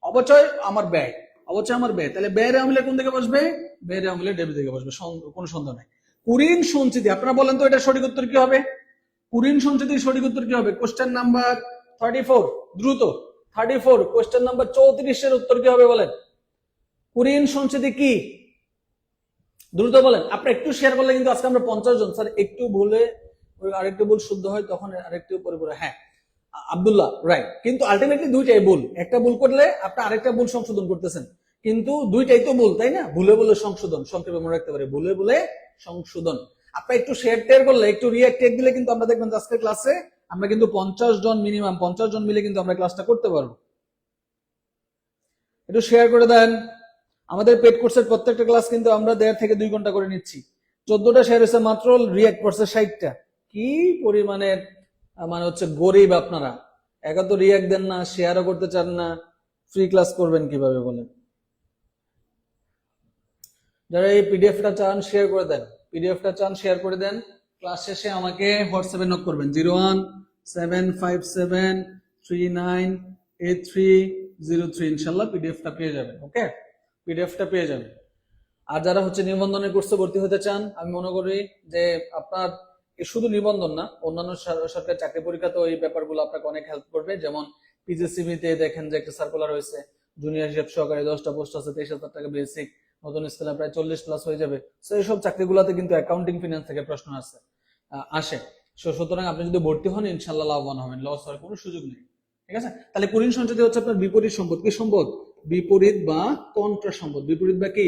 Speaker 1: অবচয় আমার ব্যয়, অবচয় আমার ব্যয়, তাহলে ব্যয়ের আমলে কোন দিকে বসবে? ব্যয়ের আমলে ডেবিট দিকে বসবে, কোনো সন্দেহ নাই। কুঋণ সঞ্চিতি, আপনারা বলেন তো এটা সঠিক উত্তর কি হবে? কুঋণ সঞ্চিতির সঠিক উত্তর কি হবে? কোশ্চেন নাম্বার 34, দ্রুত 34, কোশ্চেন নাম্বার 34 এর উত্তর কি হবে বলেন? কুঋণ সঞ্চিতি কি? দ্রুত বলেন। আপনি একটু শেয়ার করলে কিন্তু আজকে আমরা 50 জন, স্যার একটু ভুলে আরেকটু ভুল শুদ্ধ হয় তখন আরেকটু পরে হ্যাঁ আব্দুল্লাহ রাইট, কিন্তু আলটিমেটলি দুইটাই ভুল। একটা ভুল করলে আপনি আরেকটা ভুল সংশোধন করতেছেন, কিন্তু দুইটাই তো ভুল, তাই না? ভুলে ভুলে সংশোধন, সংক্ষেপে মনে রাখতে পারে, ভুলে ভুলে সংশোধন। আপনি একটু শেয়ার টেয়ার করলে, একটু রিঅ্যাক্ট দিলে কিন্তু আমরা দেখবেন আজকের ক্লাসে আমরা কিন্তু 50 জন, মিনিমাম 50 জন মিলে কিন্তু আমরা ক্লাসটা করতে পারবো। একটু শেয়ার করে দেন। আমাদের পেড কোর্সের প্রত্যেকটা ক্লাস কিন্তু আমরা 1.5 থেকে 2 ঘন্টা করে নিচ্ছি। 14টা শেয়ার হয়েছে মাত্র, রিঅ্যাক্ট করছে 60টা। কি পরিমাণের মানে হচ্ছে গরিব আপনারা, একা তো রিঅ্যাক্ট দেন না, শেয়ারও করতে চান না, ফ্রি ক্লাস করবেন কিভাবে বলেন? যারা এই পিডিএফটা চান শেয়ার করে দেন, পিডিএফটা চান শেয়ার করে দেন। ক্লাস শেষে আমাকে হোয়াটসঅ্যাপে নক করবেন 0175739830 ইনশাল্লাহ পিডিএফটা পেয়ে যাবেন। ওকে, পিডিএফটা পেয়ে যাবেন। আর যারা হচ্ছে নিবন্ধনের কোর্সে ভর্তি হতে চান, আমি মনে করি যে আপনার শুধু নিবন্ধন না, অন্যান্য সরকারি চাকরি পরীক্ষাতেও এই ব্যাপারগুলো আপনাকে অনেক হেল্প করবে। যেমন পিজিসিবিতে দেখেন যে একটা সার্কুলার হয়েছে, জুনিয়র হিসাব সহকারী 10টা পোস্ট আছে, 23,000 টাকা বেসিক, নতুন স্কেলে প্রায় 40+ হয়ে যাবে। তো এইসব চাকরিগুলোতে কিন্তু অ্যাকাউন্টিং ফিনান্স থেকে প্রশ্ন আসে। সুতরাং আপনি যদি ভর্তি হন ইনশাল্লাহ লাভবান হবেন, লস হওয়ার কোনো সুযোগ নেই। ঠিক আছে, তাহলে কুরীন সঞ্চিতি হচ্ছে আপনার বিপরীত সম্পদ। কি সম্পদ? বিপরীত বা কন্ট্রা সম্পদ। বিপরীত বা কি?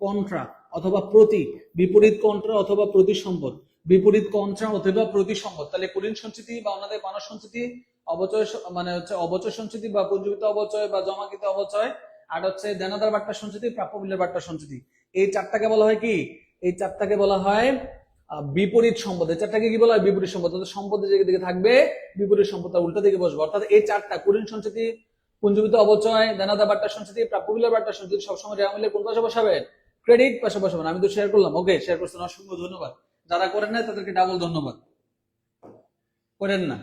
Speaker 1: কন্ট্রা অথবা প্রতি। বিপরীত কন্ট্রা অথবা প্রতি সম্পদ। বিপরীত কন্ট্রা অথবা প্রতি সম্পদ। তাহলে কুরীন সঞ্চিতি বা ওনাদের বানর সঞ্চিতি, অবচয় মানে হচ্ছে অবচয় সঞ্চিতি বা পুঞ্জীভূত অবচয় বা জমাকৃত অবচয়, আর হচ্ছে দেনাদার বাট্টা সঞ্চিতি, প্রাপ্য বিলের বাট্টা সঞ্চিতি। এই চারটাকে বলা হয় কি? এই চারটাকে বলা হয় বিপরীত সম্পদ। এই চারটাকে কি বলা হয়? বিপরীত সম্পদ। তাহলে সম্পদের দিকে থাকবে বিপরীত সম্পদ, তার উল্টা দিকে বসবে। অর্থাৎ এই চারটা কুরীন সঞ্চিতি, পুঞ্জীভূত অবচয়, দেনাদার বাট্টা সঞ্চিতি, প্রাপ্য বিলের বাট্টা সঞ্চিতি সবসময় রেওয়া মিলে কোন পাশে বসাবেন? ক্রেডিট পাশে বসাবেন। আমি তো শেয়ার করলাম। ওকে, শেয়ার করছেন, অসংখ্য ধন্যবাদ। যারা করেন না তাদেরকে ডাবল ধন্যবাদ। করেন না।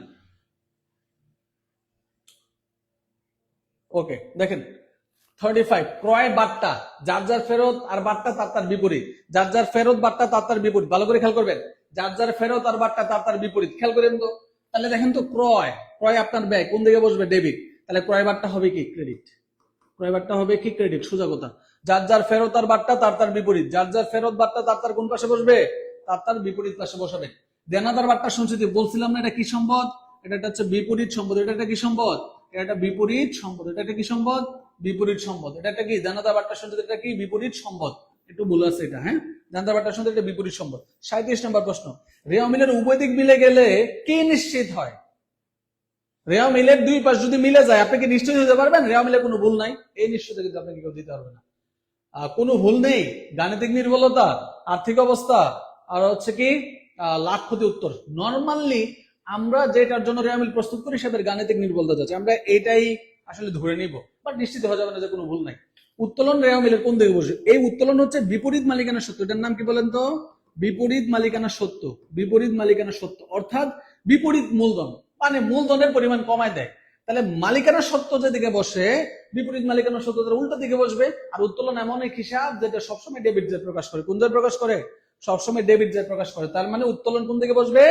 Speaker 1: ওকে, দেখেন 35 ক্রয় বাট্টা, যার যার ফেরত, আর বাট্টা তার বিপরীত। যার যার ফেরত, বাট্টা তার বিপরীত। ভালো করে খেয়াল করবেন, যার যার ফেরত আর বাট্টা তার বিপরীত। খেয়াল করেন তো। তাহলে দেখেন তো, ক্রয় ক্রয় আপনার ব্যয় কোন দিকে বসবে? ডেবিট। তাহলে ক্রয় বাট্টা হবে কি? ক্রেডিট। ক্রয় বাট্টা হবে কি? ক্রেডিট। সোজা কথা। যার যার ফেরত আর বাট্টা তার বিপরীত। যার যার ফেরত বাট্টা তার কোন পাশে বসবে? তার বিপরীত পাশে বসাবে। দেনাদার বাট্টা সঞ্চিতি বলছিলাম না, এটা কি সম্পদ? এটা হচ্ছে বিপরীত সম্পদ। এটা কি সম্পদ? এটা বিপরীত সম্পদ। এটা কি সম্পদ? বিপরীত সম্পদ। এটা কি? দেনাদার বাট্টা সঞ্চিতি, এটা কি? বিপরীত সম্পদ। একটু ভুল আছে এটা, হ্যাঁ। দেনাদার বাট্টা সঞ্চিতি এটা বিপরীত সম্পদ। 37 নম্বর প্রশ্ন, রেওয়া মিলের উভয় দিক মিলে গেলে কি নিশ্চিত হয়? রেওয়া মিলের দুই পাশ যদি মিলে যায়, আপনি কি নিশ্চিত হতে পারবেন রেওয়া মিলে কোনো ভুল নাই? এই নিশ্চয়তা কিন্তু আপনাকে কেউ দিতে পারবে না। কোনো ভুল নেই, গাণিতিক নির্ভুলতা, আর্থিক অবস্থা, আর হচ্ছে কি লাভ ক্ষতি উত্তর। নর্মালি আমরা যেটার জন্য রেওয়া মিল প্রস্তুত করি সেটার গাণিতিক নির্ভুলতা যাচ্ছে, আমরা এটাই আসলে ধরে নিব, বাট নিশ্চিত হয়ে যাবে না যে কোনো ভুল নাই। উত্তোলন রেওয়া মিলের কোন দিকে বসে? এই উত্তোলন হচ্ছে বিপরীত মালিকানা সত্য। এটার নাম কি বলেন তো? বিপরীত মালিকানা সত্য। বিপরীত মালিকানা সত্য অর্থাৎ বিপরীত মূলধন, মানে মূলধনের পরিমাণ কমায় দেয়। তাহলে মালিকানা সত্য যেদিকে বসে, বিপরীত মালিকানা সত্য তার উল্টা দিকে বসবে। আর উত্তোলন এমন এক হিসাব যেটা সবসময় ডেবিট জেড প্রকাশ করে। কোন জেড প্রকাশ করে? সবসময় ডেবিট জেড প্রকাশ করে। তার মানে উত্তোলন কোন দিকে বসবে?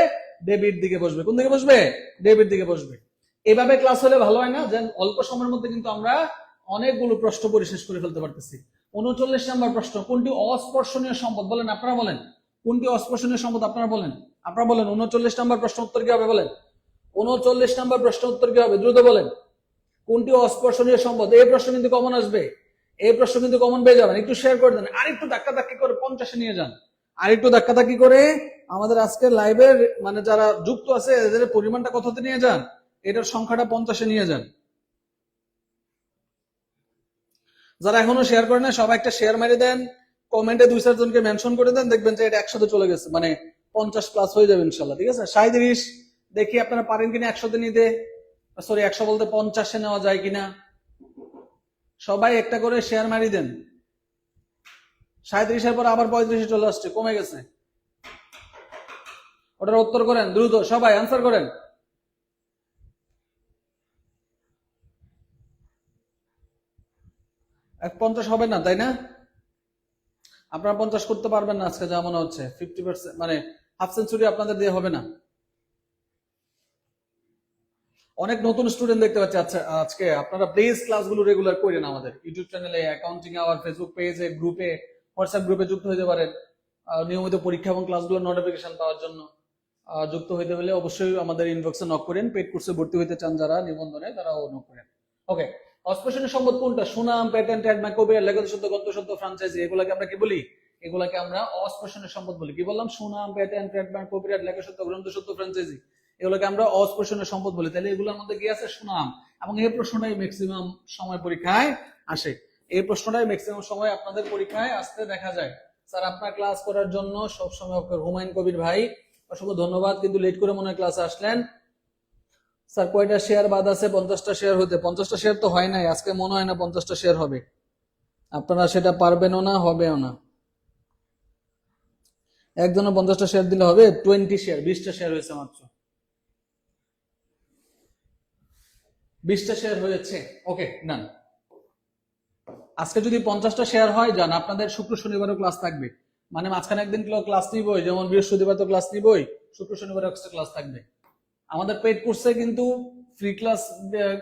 Speaker 1: ডেবিট দিকে বসবে। কোন দিকে বসবে? ডেবিট দিকে বসবে। এভাবে ক্লাস হলে ভালো হয় না? যে অল্প সময়ের মধ্যে কিন্তু আমরা অনেকগুলো প্রশ্ন পরিশেষ করে ফেলতে পারতেছি। 39 নম্বর প্রশ্ন, কোনটি অস্পর্শনীয় সম্পদ? বলেন, আপনারা বলেন, কোনটি অস্পর্শনীয় সম্পদ? আপনারা বলেন, আপনারা বলেন। 39 নম্বর প্রশ্ন উত্তর কি হবে? বলেন 39 নম্বর প্রশ্ন উত্তর কি হবে? দ্রুত বলেন। কোনটি অস্পর্শনীয় সম্পদ? এই প্রশ্ন কিন্তু কমন আসবে। এই প্রশ্ন কিন্তু কমন পেয়ে যাবেন। একটু শেয়ার করে দেন, আর একটু ধাক্কাধাক্কি করে 50-এ নিয়ে যান। আর একটু ধাক্কাধাক্কি করে আমাদের আজকের লাইভের মানে যারা যুক্ত আছে এদের পরিমাণটা কততে নিয়ে যান, এটার সংখ্যাটা 50-এ নিয়ে যান। যারা এখনো শেয়ার করে না সবাই একটা শেয়ার মেরে দেন, কমেন্টে 2-4 জনকে মেনশন করে দেন, দেখবেন যে এটা 100-তে চলে গেছে, মানে 50+ হয়ে যাবে ইনশাল্লাহ। ঠিক আছে, 37 দেখি আপনারা পারেন কিনা 100-তে নিতে। সরি, 100 বলতে 50-এ নেওয়া যায় কিনা। সবাই একটা করে শেয়ার মারি দেন। 37-এর পর আবার 35-এ চলে আসছে, কমে গেছে। ওটার উত্তর করেন দ্রুত, সবাই আনসার করেন। 50 হবে না, তাই না? আপনারা 50 করতে পারবেন না আজকে, যা মনে হচ্ছে 50%, মানে হাফ সেঞ্চুরি আপনাদের দিয়ে হবে না। অনেক নতুন স্টুডেন্ট দেখতে পাচ্ছি। আচ্ছা, আজকে আপনারা প্লিজ ক্লাসগুলো রেগুলার করেন। আমাদের ইউটিউব চ্যানেলে, অ্যাকাউন্টিং আওয়ার ফেসবুক পেজে, গ্রুপে, হোয়াটসঅ্যাপ গ্রুপে যুক্ত হতে পারেন। নিয়মিত পরীক্ষা এবং ক্লাসগুলোর নোটিফিকেশন পাওয়ার জন্য যুক্ত হইতে হলে অবশ্যই আমাদের ইনবক্সে নক করেন। পেড কোর্সে ভর্তি হইতে চান যারা নিবন্ধনে, তারাও নক করেন। ওকে, অস্পর্শনীয় সম্পদ কোনটা? সুনাম, প্যাটেন্ট, ট্রেডমার্ক, কপিরাইট, লেখক সত্য, গন্ত সত্য, ফ্র্যাঞ্চাইজি, এগুলাকে আমরা কি বলি? এগুলাকে আমরা অস্পর্শনীয় সম্পদ বলি। কি বললাম? সুনাম, প্যাটেন্ট, ট্রেডমার্ক, কপিরাইট, লেখক সত্য, গ্রন্থ সত্য, ফ্র্যাঞ্চাইজি, এগুলোকে আমরা অস্পর্শনীয় সম্পদ বলি। তাহলে এগুলোর মধ্যে কি আছে? সুনাম। এবং এই প্রশ্নটাই ম্যাক্সিমাম সময় পরীক্ষায় আসে। এই প্রশ্নটাই ম্যাক্সিমাম সময় আপনাদের পরীক্ষায় আসতে দেখা যায়। স্যার, আপনার ক্লাস করার জন্য সবসময় হুমায়ুন কবির ভাই অসংখ্য ধন্যবাদ, কিন্তু লেট করে মনে হয় ক্লাসে আসলেন।
Speaker 2: স্যার কয়টা শেয়ার বাদ আছে 50টা শেয়ার হতে? 50টা শেয়ার তো হয় নাই, আজকে মনে হয় না 50টা শেয়ার হবে। আপনারা সেটা পারবেনও না, হবেও না। একজনে 50টা শেয়ার দিলে হবে? 20 শেয়ার, 20টা শেয়ার হয়েছে মাত্র, 20টা শেয়ার হয়েছে। ওকে ডান। আজকে যদি 50টা শেয়ার হয় যান, আপনাদের শুক্র শনিবারও ক্লাস থাকবে, মানে মাঝখানে একদিন ক্লাস নিবই, যেমন বৃহস্পতিবার তো ক্লাস নিবই, শুক্র শনিবার এক্সট্রা ক্লাস থাকবে। আমাদের পেড কোর্সে কিন্তু ফ্রি ক্লাস,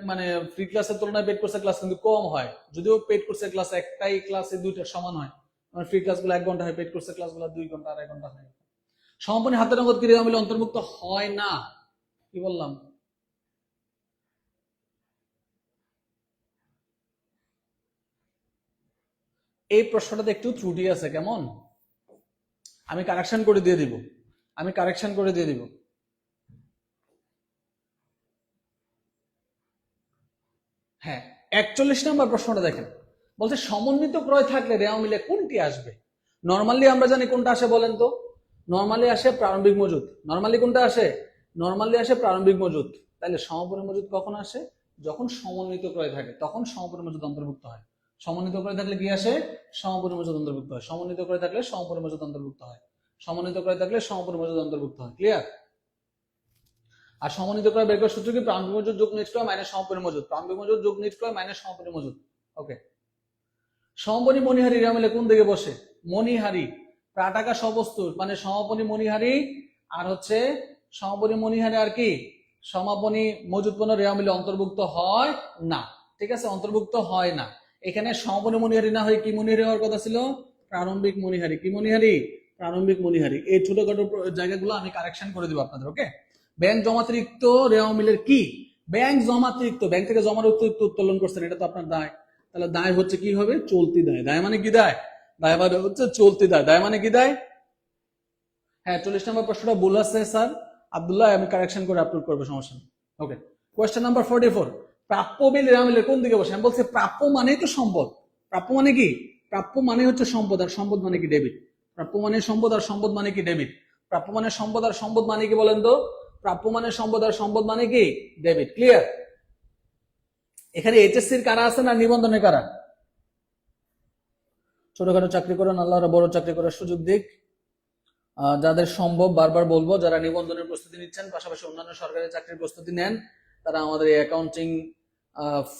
Speaker 2: মানে ফ্রি ক্লাসের তুলনায় পেড কোর্সের ক্লাস কিন্তু কম হয়, যদিও পেড কোর্সের ক্লাস একটাই ক্লাসে দুইটা সমান হয়, মানে ফ্রি ক্লাসগুলো 1 ঘন্টা হয়, পেড কোর্সের ক্লাসগুলো 2 ঘন্টা 2.5 ঘন্টা হয়। সমাপনী হাতে নগদ ক্রিয়ামিলে অন্তর্ভুক্ত হয় না, কি বললাম? এই প্রশ্নটাতে একটু ত্রুটি আছে, কেমন? আমি কারেকশন করে দিয়ে দিব, আমি কারেকশন করে দিয়ে দিব। হ্যাঁ, 41 নম্বর প্রশ্নটা দেখেন, বলছে সমন্বিত ক্রয় থাকলে রেওয়া মিলে কোনটি আসবে? নরমালি আমরা জানি কোনটা আসে বলেন তো? নরমালি আসে প্রারম্ভিক মজুদ। নরমালি কোনটা আসে? নরমালি আসে প্রারম্ভিক মজুদ। তাহলে সমাপনী মজুদ কখন আসে? যখন সমন্বিত ক্রয় থাকে, তখন সমাপনী মজুদ অন্তর্ভুক্ত হয়। সমন্বিত ক্রয় থাকলে কি আসে? সমাপনী মজুদ অন্তর্ভুক্ত হয়। সমন্বিত ক্রয় থাকলে সমাপনী মজুদ অন্তর্ভুক্ত হয়। সমন্বিত ক্রয় থাকলে সমাপনী মজুদ অন্তর্ভুক্ত হয়। ক্লিয়ার? আর সমন্বিত ক্রয় বের করার সূত্র কি? প্রারম্ভিক মজুদ যোগ নিট ক্রয় মাইনাস সমাপনী মজুদ। প্রারম্ভিক মজুদ যোগ নিট ক্রয় মাইনাস সমাপনী মজুদ। ওকে। সমাপনী মণিহারি রেওয়া মিলে কোন দিকে বসে? মণিহারি প্রাটাকা সবস্তুর, মানে সমাপনী মণিহারি আর হচ্ছে সমাপনী মণিহারি আর কি সমাপনী মজুদ পণ্য রেওয়া মিলে অন্তর্ভুক্ত হয় না। ঠিক আছে, অন্তর্ভুক্ত হয় না। এখানে সমাপনী মণিহারি না হয়ে কি মণিহারি হওয়ার কথা ছিল? প্রারম্ভিক মণিহারি। কি মণিহারি? প্রারম্ভিক মণিহারি। এই ছোটখাটো জায়গাগুলো আমি কারেকশন করে দিব আপনাদের। ওকে। ব্যাংক জমাতিরিক্ত রেওয়া মিলের কি? ব্যাংক জমাতিরিক্ত, ব্যাংক থেকে জমার উত্তোলন করছেন, এটা তো আপনার দায়। তাহলে দায় হচ্ছে কি হবে? চলতি দায়। দায় মানে কি দায়? দায় মানে হচ্ছে চলতি দায়। দায় মানে কি দায়? হ্যাঁ, 40 নম্বর প্রশ্নটা ভুল আছে স্যার আব্দুল্লাহ, আমি কারেকশন করে আপলোড করবো, সমস্যা নেই। ওকে। কোয়েশ্চেন নাম্বার 44, প্রাপ্য বিল রেওয়া মিলের কোন দিকে বসে? আমি বলছি প্রাপ্য মানেই তো সম্পদ। প্রাপ্য মানে কি? প্রাপ্য মানে হচ্ছে সম্পদ, আর সম্পদ মানে কি? ডেবিট। প্রাপ্য মানে সম্পদ, আর সম্পদ মানে কি? ডেবিট। প্রাপ্য মানে সম্পদ, আর সম্পদ মানে কি বলেন তো? প্রাপ্য মানে সম্পদ, আর সম্পদ মানে কি? ডেবিট। ক্লিয়ার? এখানে এইচএসসির কারা আছে না নিবন্ধনের কারা? ছোটখাটো চাকরি করেন, আল্লাহরা বড় চাকরি করার সুযোগ দিক। যাদের সম্ভব, বারবার বলবো, যারা নিবন্ধনের প্রস্তুতি নিচ্ছেন, পাশাপাশি অন্যান্য সরকারি চাকরির প্রস্তুতি নেন, তারা আমাদের এই অ্যাকাউন্টিং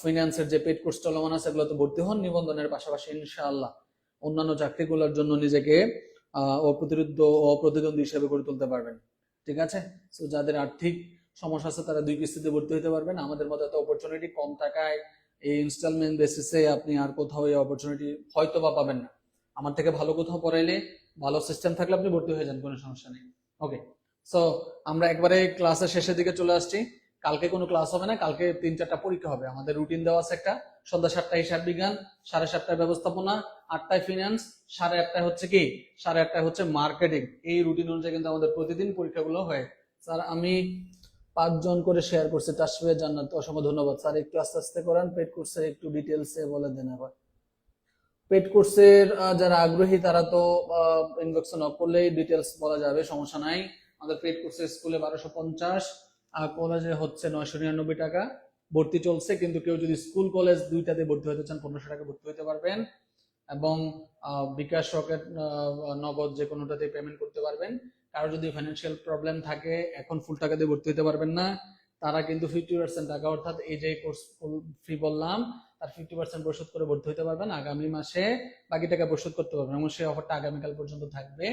Speaker 2: ফিনান্সের যে পেড কোর্স চলমান আছে এগুলোতে ভর্তি হন। নিবন্ধনের পাশাপাশি ইনশাআল্লাহ অন্যান্য চাকরিগুলোর জন্য নিজেকে অপ্রতিদ্বন্দ্বী হিসেবে গড়ে তুলতে পারবেন। ঠিক আছে? তো যাদের আর্থিক সমস্যা আছে তারা 2 কিস্তিতে ভর্তি হতে পারবেন। আমাদের মতো এত অপরচুনিটি কম টাকায় এই ইনস্টলমেন্ট বেসিসে আপনি আর কোথাও এই অপরচুনিটি হয়তো বা পাবেন না। আমার থেকে ভালো কোথাও পড়াইলে, ভালো সিস্টেম থাকলে আপনি ভর্তি হয়ে যান, কোনো সমস্যা নেই। ওকে। সো আমরা একবারে ক্লাসের শেষের দিকে চলে আসছি। কালকে কোনো ক্লাস হবে না, কালকে 3-4টা পরীক্ষা হবে। আমাদের রুটিন দেওয়া আছে একটা, সন্ধ্যা 7টায় হিসাব বিজ্ঞান, 7:30টায় ব্যবস্থাপনা, 8টায় ফিনান্স, 8:30টায় হচ্ছে কি? 8:30টায় হচ্ছে মার্কেটিং। এই রুটিন অনুযায়ী কিন্তু আমাদের প্রতিদিন পরীক্ষাগুলো হয়। স্যার আমি 5 জন করে শেয়ার করছি, তাসফিয়া জান্নাত, অসংখ্য ধন্যবাদ স্যার। একটু আস্তে আস্তে করেন, পেড কোর্সের একটু ডিটেলসে বলে দেন। আবার পেড কোর্সের যারা আগ্রহী তারা তো ইনবক্সে নক করলেই ডিটেলস বলা যাবে, সমস্যা নাই। আমাদের পেড কোর্সের স্কুলে 1250 আর কলেজে হচ্ছে 999 টাকা ভর্তি চলছে। কিন্তু কেউ যদি স্কুল কলেজ দুইটাতে ভর্তি হতে চান 1500 টাকা ভর্তি হতে পারবেন, এবং বিকাশ, রকেট, নগদ যে কোনোটাতে পেমেন্ট করতে পারবেন। কারো যদি ফাইন্যান্সিয়াল প্রবলেম থাকে, এখন ফুল টাকা দিয়ে ভর্তি হতে পারবেন না, তারা কিন্তু 50% টাকা, অর্থাৎ এই যে কোর্স ফি বললাম তার 50% পরিশোধ করে ভর্তি হতে পারবেন। আগামী মাসে বাকি টাকা পরিশোধ করতে পারবেন, এবং সেই অফারটা আগামীকাল পর্যন্ত থাকবে।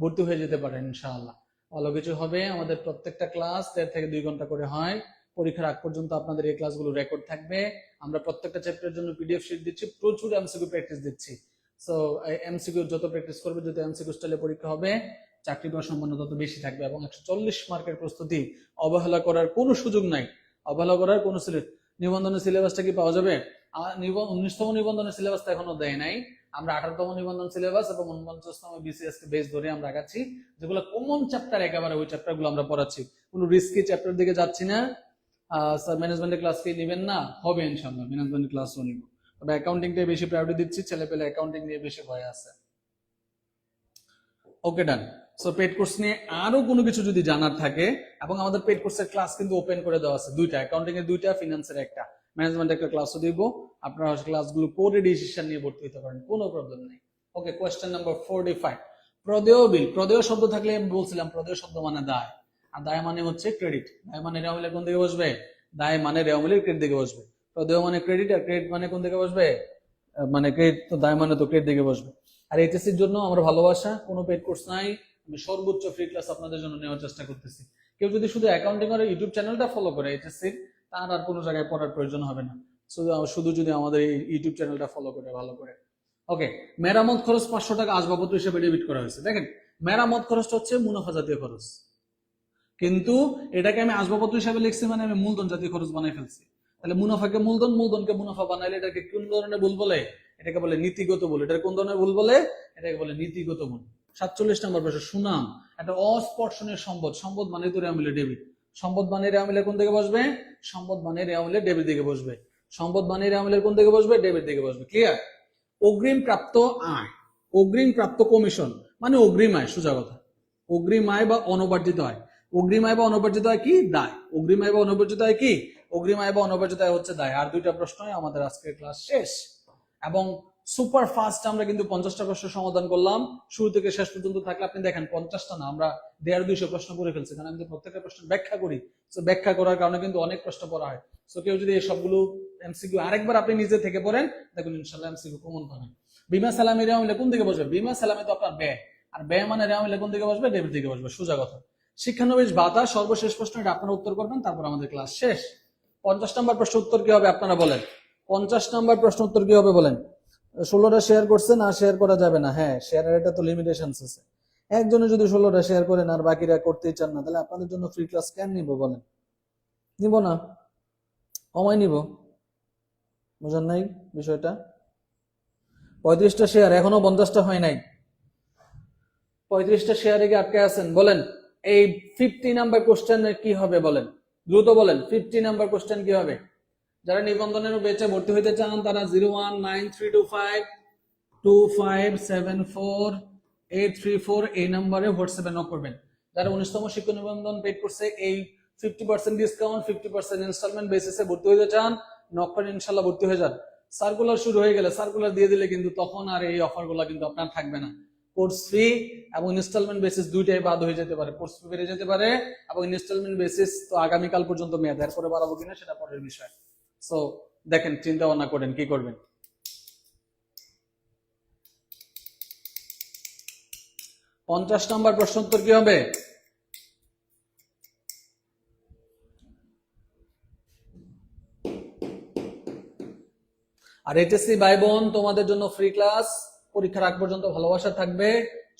Speaker 2: ভর্তি হয়ে যেতে পারেন ইনশাআল্লাহ, ভালো কিছু হবে। আমাদের প্রত্যেকটা ক্লাস 1.5 থেকে 2 ঘন্টা করে হয়। পরীক্ষার আগ পর্যন্ত আপনাদের এই ক্লাসগুলো রেকর্ড থাকবে। আমরা প্রত্যেকটা চ্যাপ্টারের জন্য পিডিএফ শিট দিচ্ছি, প্রচুর এমসিকিউ প্র্যাকটিস দিচ্ছি। সো এমসিকিউ যত প্র্যাকটিস করবে, যত এমসিকিউ স্টাইলে পরীক্ষা হবে, চাকরি পাওয়ার সম্ভাবনা তত বেশি থাকবে। এবং 140 মার্কের প্রস্তুতি, অবহেলা করার কোনো সুযোগ নাই, অবহেলা করার কোনো নিবন্ধনের সিলেবাসটা কি পাওয়া যাবে? 19তম নিবন্ধনের সিলেবাসটা এখনো দেয় নাই। আমরা 18তম নিবন্ধন সিলেবাস এবং 49তম বিসিএস কে বেস ধরে আমরা আগাচ্ছি। যেগুলো কমন চ্যাপ্টার, একেবারে ওই চ্যাপ্টারগুলো আমরা পড়াচ্ছি, কোনো রিস্কি চ্যাপ্টার দিকে যাচ্ছি না। স্যার ম্যানেজমেন্টের ক্লাস কি নেবেন না? হবে ইনশাআল্লাহ, ম্যানেজমেন্টের ক্লাসও নিব। তবে অ্যাকাউন্টিংটাই বেশি প্রায়োরিটি দিচ্ছি, ছেলে পেলে অ্যাকাউন্টিং নিয়ে বেশি ভয় আছে। ওকে ডান। সো পেড কোর্স নিয়ে আরো কোনো কিছু যদি জানার থাকে, এবং আমাদের পেড কোর্সের ক্লাস কিন্তু ওপেন করে দেওয়া আছে দুইটা, অ্যাকাউন্টিং এর দুইটা, ফিনান্সের একটা, ম্যানেজমেন্ট একটা ক্লাসও দিব। আপনারা ক্লাসগুলো করে ডিসিশন নিয়ে ভর্তি হতে পারেন, কোনো প্রবলেম নেই। ওকে, কোয়েশ্চেন নাম্বার 45, প্রদেয় বিল। প্রদেয় শব্দ থাকলে আমি বলছিলাম প্রদেয় শব্দ মানে দায়, আর দায় মানে হচ্ছে ক্রেডিট। দায় মানে রেওয়া মিলের কোন দিকে বসবে? দায় মানে রেওয়া মিলের ক্রেডিট দিকে বসবে। প্রদেয় মানে ক্রেডিট, আর ক্রেডিট মানে কোন দিকে বসবে? মানে ক্রেডিট তো, দায় মানে তো ক্রেডিট দিকে বসবে। আর এইচএসসির জন্য আমার ভালোবাসা, কোনো পেড কোর্স নাই, আমি সর্বোচ্চ ফ্রি ক্লাস আপনাদের জন্য নেওয়ার চেষ্টা করতেছি। কেউ যদি শুধু অ্যাকাউন্টিং আর ইউটিউব চ্যানেলটা ফলো করে এইচএসসির, তার আর কোনো জায়গায় পড়ার প্রয়োজন হবে না, শুধু যদি আমাদের এই ইউটিউব চ্যানেলটা ফলো করে ভালো করে। ওকে, মেরামত খরচ 500 টাকা আসবাবপত্র হিসেবে ডেবিট করা হয়েছে। দেখেন, মেরামত খরচটা হচ্ছে মুনাফা জাতীয় খরচ, কিন্তু এটাকে আমি আসবাবপত্র হিসেবে লিখছি মানে আমি মূলধন জাতীয় খরচ বানাই ফেলছি। তাহলে মুনাফাকে মূলধন, মূলধনকে মুনাফা বানাইলে এটাকে কোন ধরনের ভুল বলে? এটাকে বলে নীতিগত ভুল। এটা কোন ধরনের ভুল বলে? এটাকে বলে নীতিগত ভুল। 47 নম্বর প্রশ্ন, সুনাম। একটা অস্পর্শনীয় সম্পদ, সম্পদ মানে তো রেওয়া মিলে ডেবিট, সম্পদ মানে রেওয়া মিলে কোন দিকে বসবে? সম্পদ মানে রেওয়া মিলে ডেবিট দিকে বসবে। সম্পদ মানে রেওয়া মিলের কোন দিকে বসবে? ডেবিট দিকে বসবে। ক্লিয়ার? অগ্রিম প্রাপ্ত আয়, অগ্রিম প্রাপ্ত কমিশন মানে অগ্রিম আয়, সোজা কথা। অগ্রিম আয় বা অনবার্জিত আয়। অগ্রিম আয় বা অনবার্জিত আয় কি? দায়। অগ্রিম আয় বা অনবার্জিত আয় কি? অগ্রিম আয় বা অনবার্জিত আয় হচ্ছে দায়। আর দুইটা প্রশ্নই আমাদের আজকের ক্লাস শেষ, এবং সুপার ফাস্ট আমরা কিন্তু 50টা প্রশ্ন সমাধান করলাম শুরু থেকে শেষ পর্যন্ত। থাকলে আপনি দেখেন 50টা না, আমরা 150-200 প্রশ্ন করে ফেলছি, কারণ আমি প্রত্যেকটা প্রশ্ন ব্যাখ্যা করি। তো ব্যাখ্যা করার কারণে কিন্তু অনেক প্রশ্ন পড়া হয়। তো কেউ যদি এই সবগুলো এমসিকিউ আরেকবার আপনি নিজে থেকে পড়েন, দেখুন ইনশাআল্লাহ এমসিকিউ কমন পাবেন। বিমা সালামি রেওয়া মিলে কোন দিকে বসবে? বিমা সালামি তো আপনার ব্যয়, আর ব্যয় মানে রেওয়া মিলে কোন দিকে বসবে? ডেবিট দিকে বসবে, সোজা কথা। শিক্ষানবিশ ভাতা সর্বশেষ প্রশ্ন, এটা আপনারা উত্তর করবেন, তারপর আমাদের ক্লাস শেষ। 50 নম্বর প্রশ্ন উত্তর কি হবে আপনারা বলেন? 50 নম্বর প্রশ্ন উত্তর কি হবে বলেন? 16টা শেয়ার করছেন, আর শেয়ার করা যাবে না। হ্যাঁ, শেয়ারের এটা তো লিমিটেশনস আছে। একজনে যদি 16টা শেয়ার করেন আর বাকিরা করতেই চান না, তাহলে আপনাদের জন্য ফ্রি ক্লাস কেন নিব বলেন? নিব না, কমাই নিব। বুঝেন নাই বিষয়টা? 35টা শেয়ার, এখনো 50টা হয় নাই। 35টা শেয়ারে কি আটকে আছেন? বলেন এই 50 নাম্বার কোশ্চেনের কি হবে বলেন, দ্রুত বলেন। 50 নাম্বার কোশ্চেন কি হবে? যারা নিবন্ধনের বেচে ভর্তি হইতে চান তারা 0193252574 এই নাম্বারে হোয়াটসঅ্যাপে নক করবেন। যারা 19তম শিক্ষক নিবন্ধন পেড করছে, এই 50% ডিসকাউন্ট 50% ইনস্টলমেন্ট বেসিসে ভর্তি হইতে চান, নক করেন, ইনশাল্লাহ ভর্তি হয়ে যান। সার্কুলার শুরু হয়ে গেলে, সার্কুলার দিয়ে দিলে কিন্তু তখন আর এই অফারগুলো কিন্তু আপনার থাকবে না। কোর্স ফি এবং ইনস্টলমেন্ট বেসিস দুইটাই বাদ হয়ে যেতে পারে, কোর্স ফি বেড়ে যেতে পারে, এবং ইনস্টলমেন্ট বেসিস তো আগামীকাল পর্যন্ত মেয়াদ, এরপরে বাড়াবো কিনা সেটা পরের বিষয়। সো দেখেন, চিন্তা ভাবনা করেন কি করবেন। 50 নম্বর প্রশ্ন উত্তর কি হবে? আর এইচএসসি ভাই বোন, তোমাদের জন্য ফ্রি ক্লাস পরীক্ষার আগ পর্যন্ত ভালোবাসা থাকবে,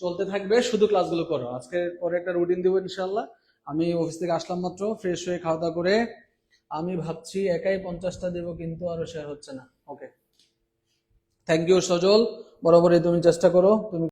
Speaker 2: চলতে থাকবে, শুধু ক্লাসগুলো করো। আজকে পরে একটা রুটিন দিব ইনশাআল্লাহ। আমি অফিস থেকে আসলাম মাত্র, ফ্রেশ হয়ে খাওয়া দাওয়া করে আমি ভাবছি একাই 50টা দেবো, কিন্তু আরো শেয়ার হচ্ছে না। ওকে, থ্যাংক ইউ সজল, বরাবরই তুমি চেষ্টা করো। তুমি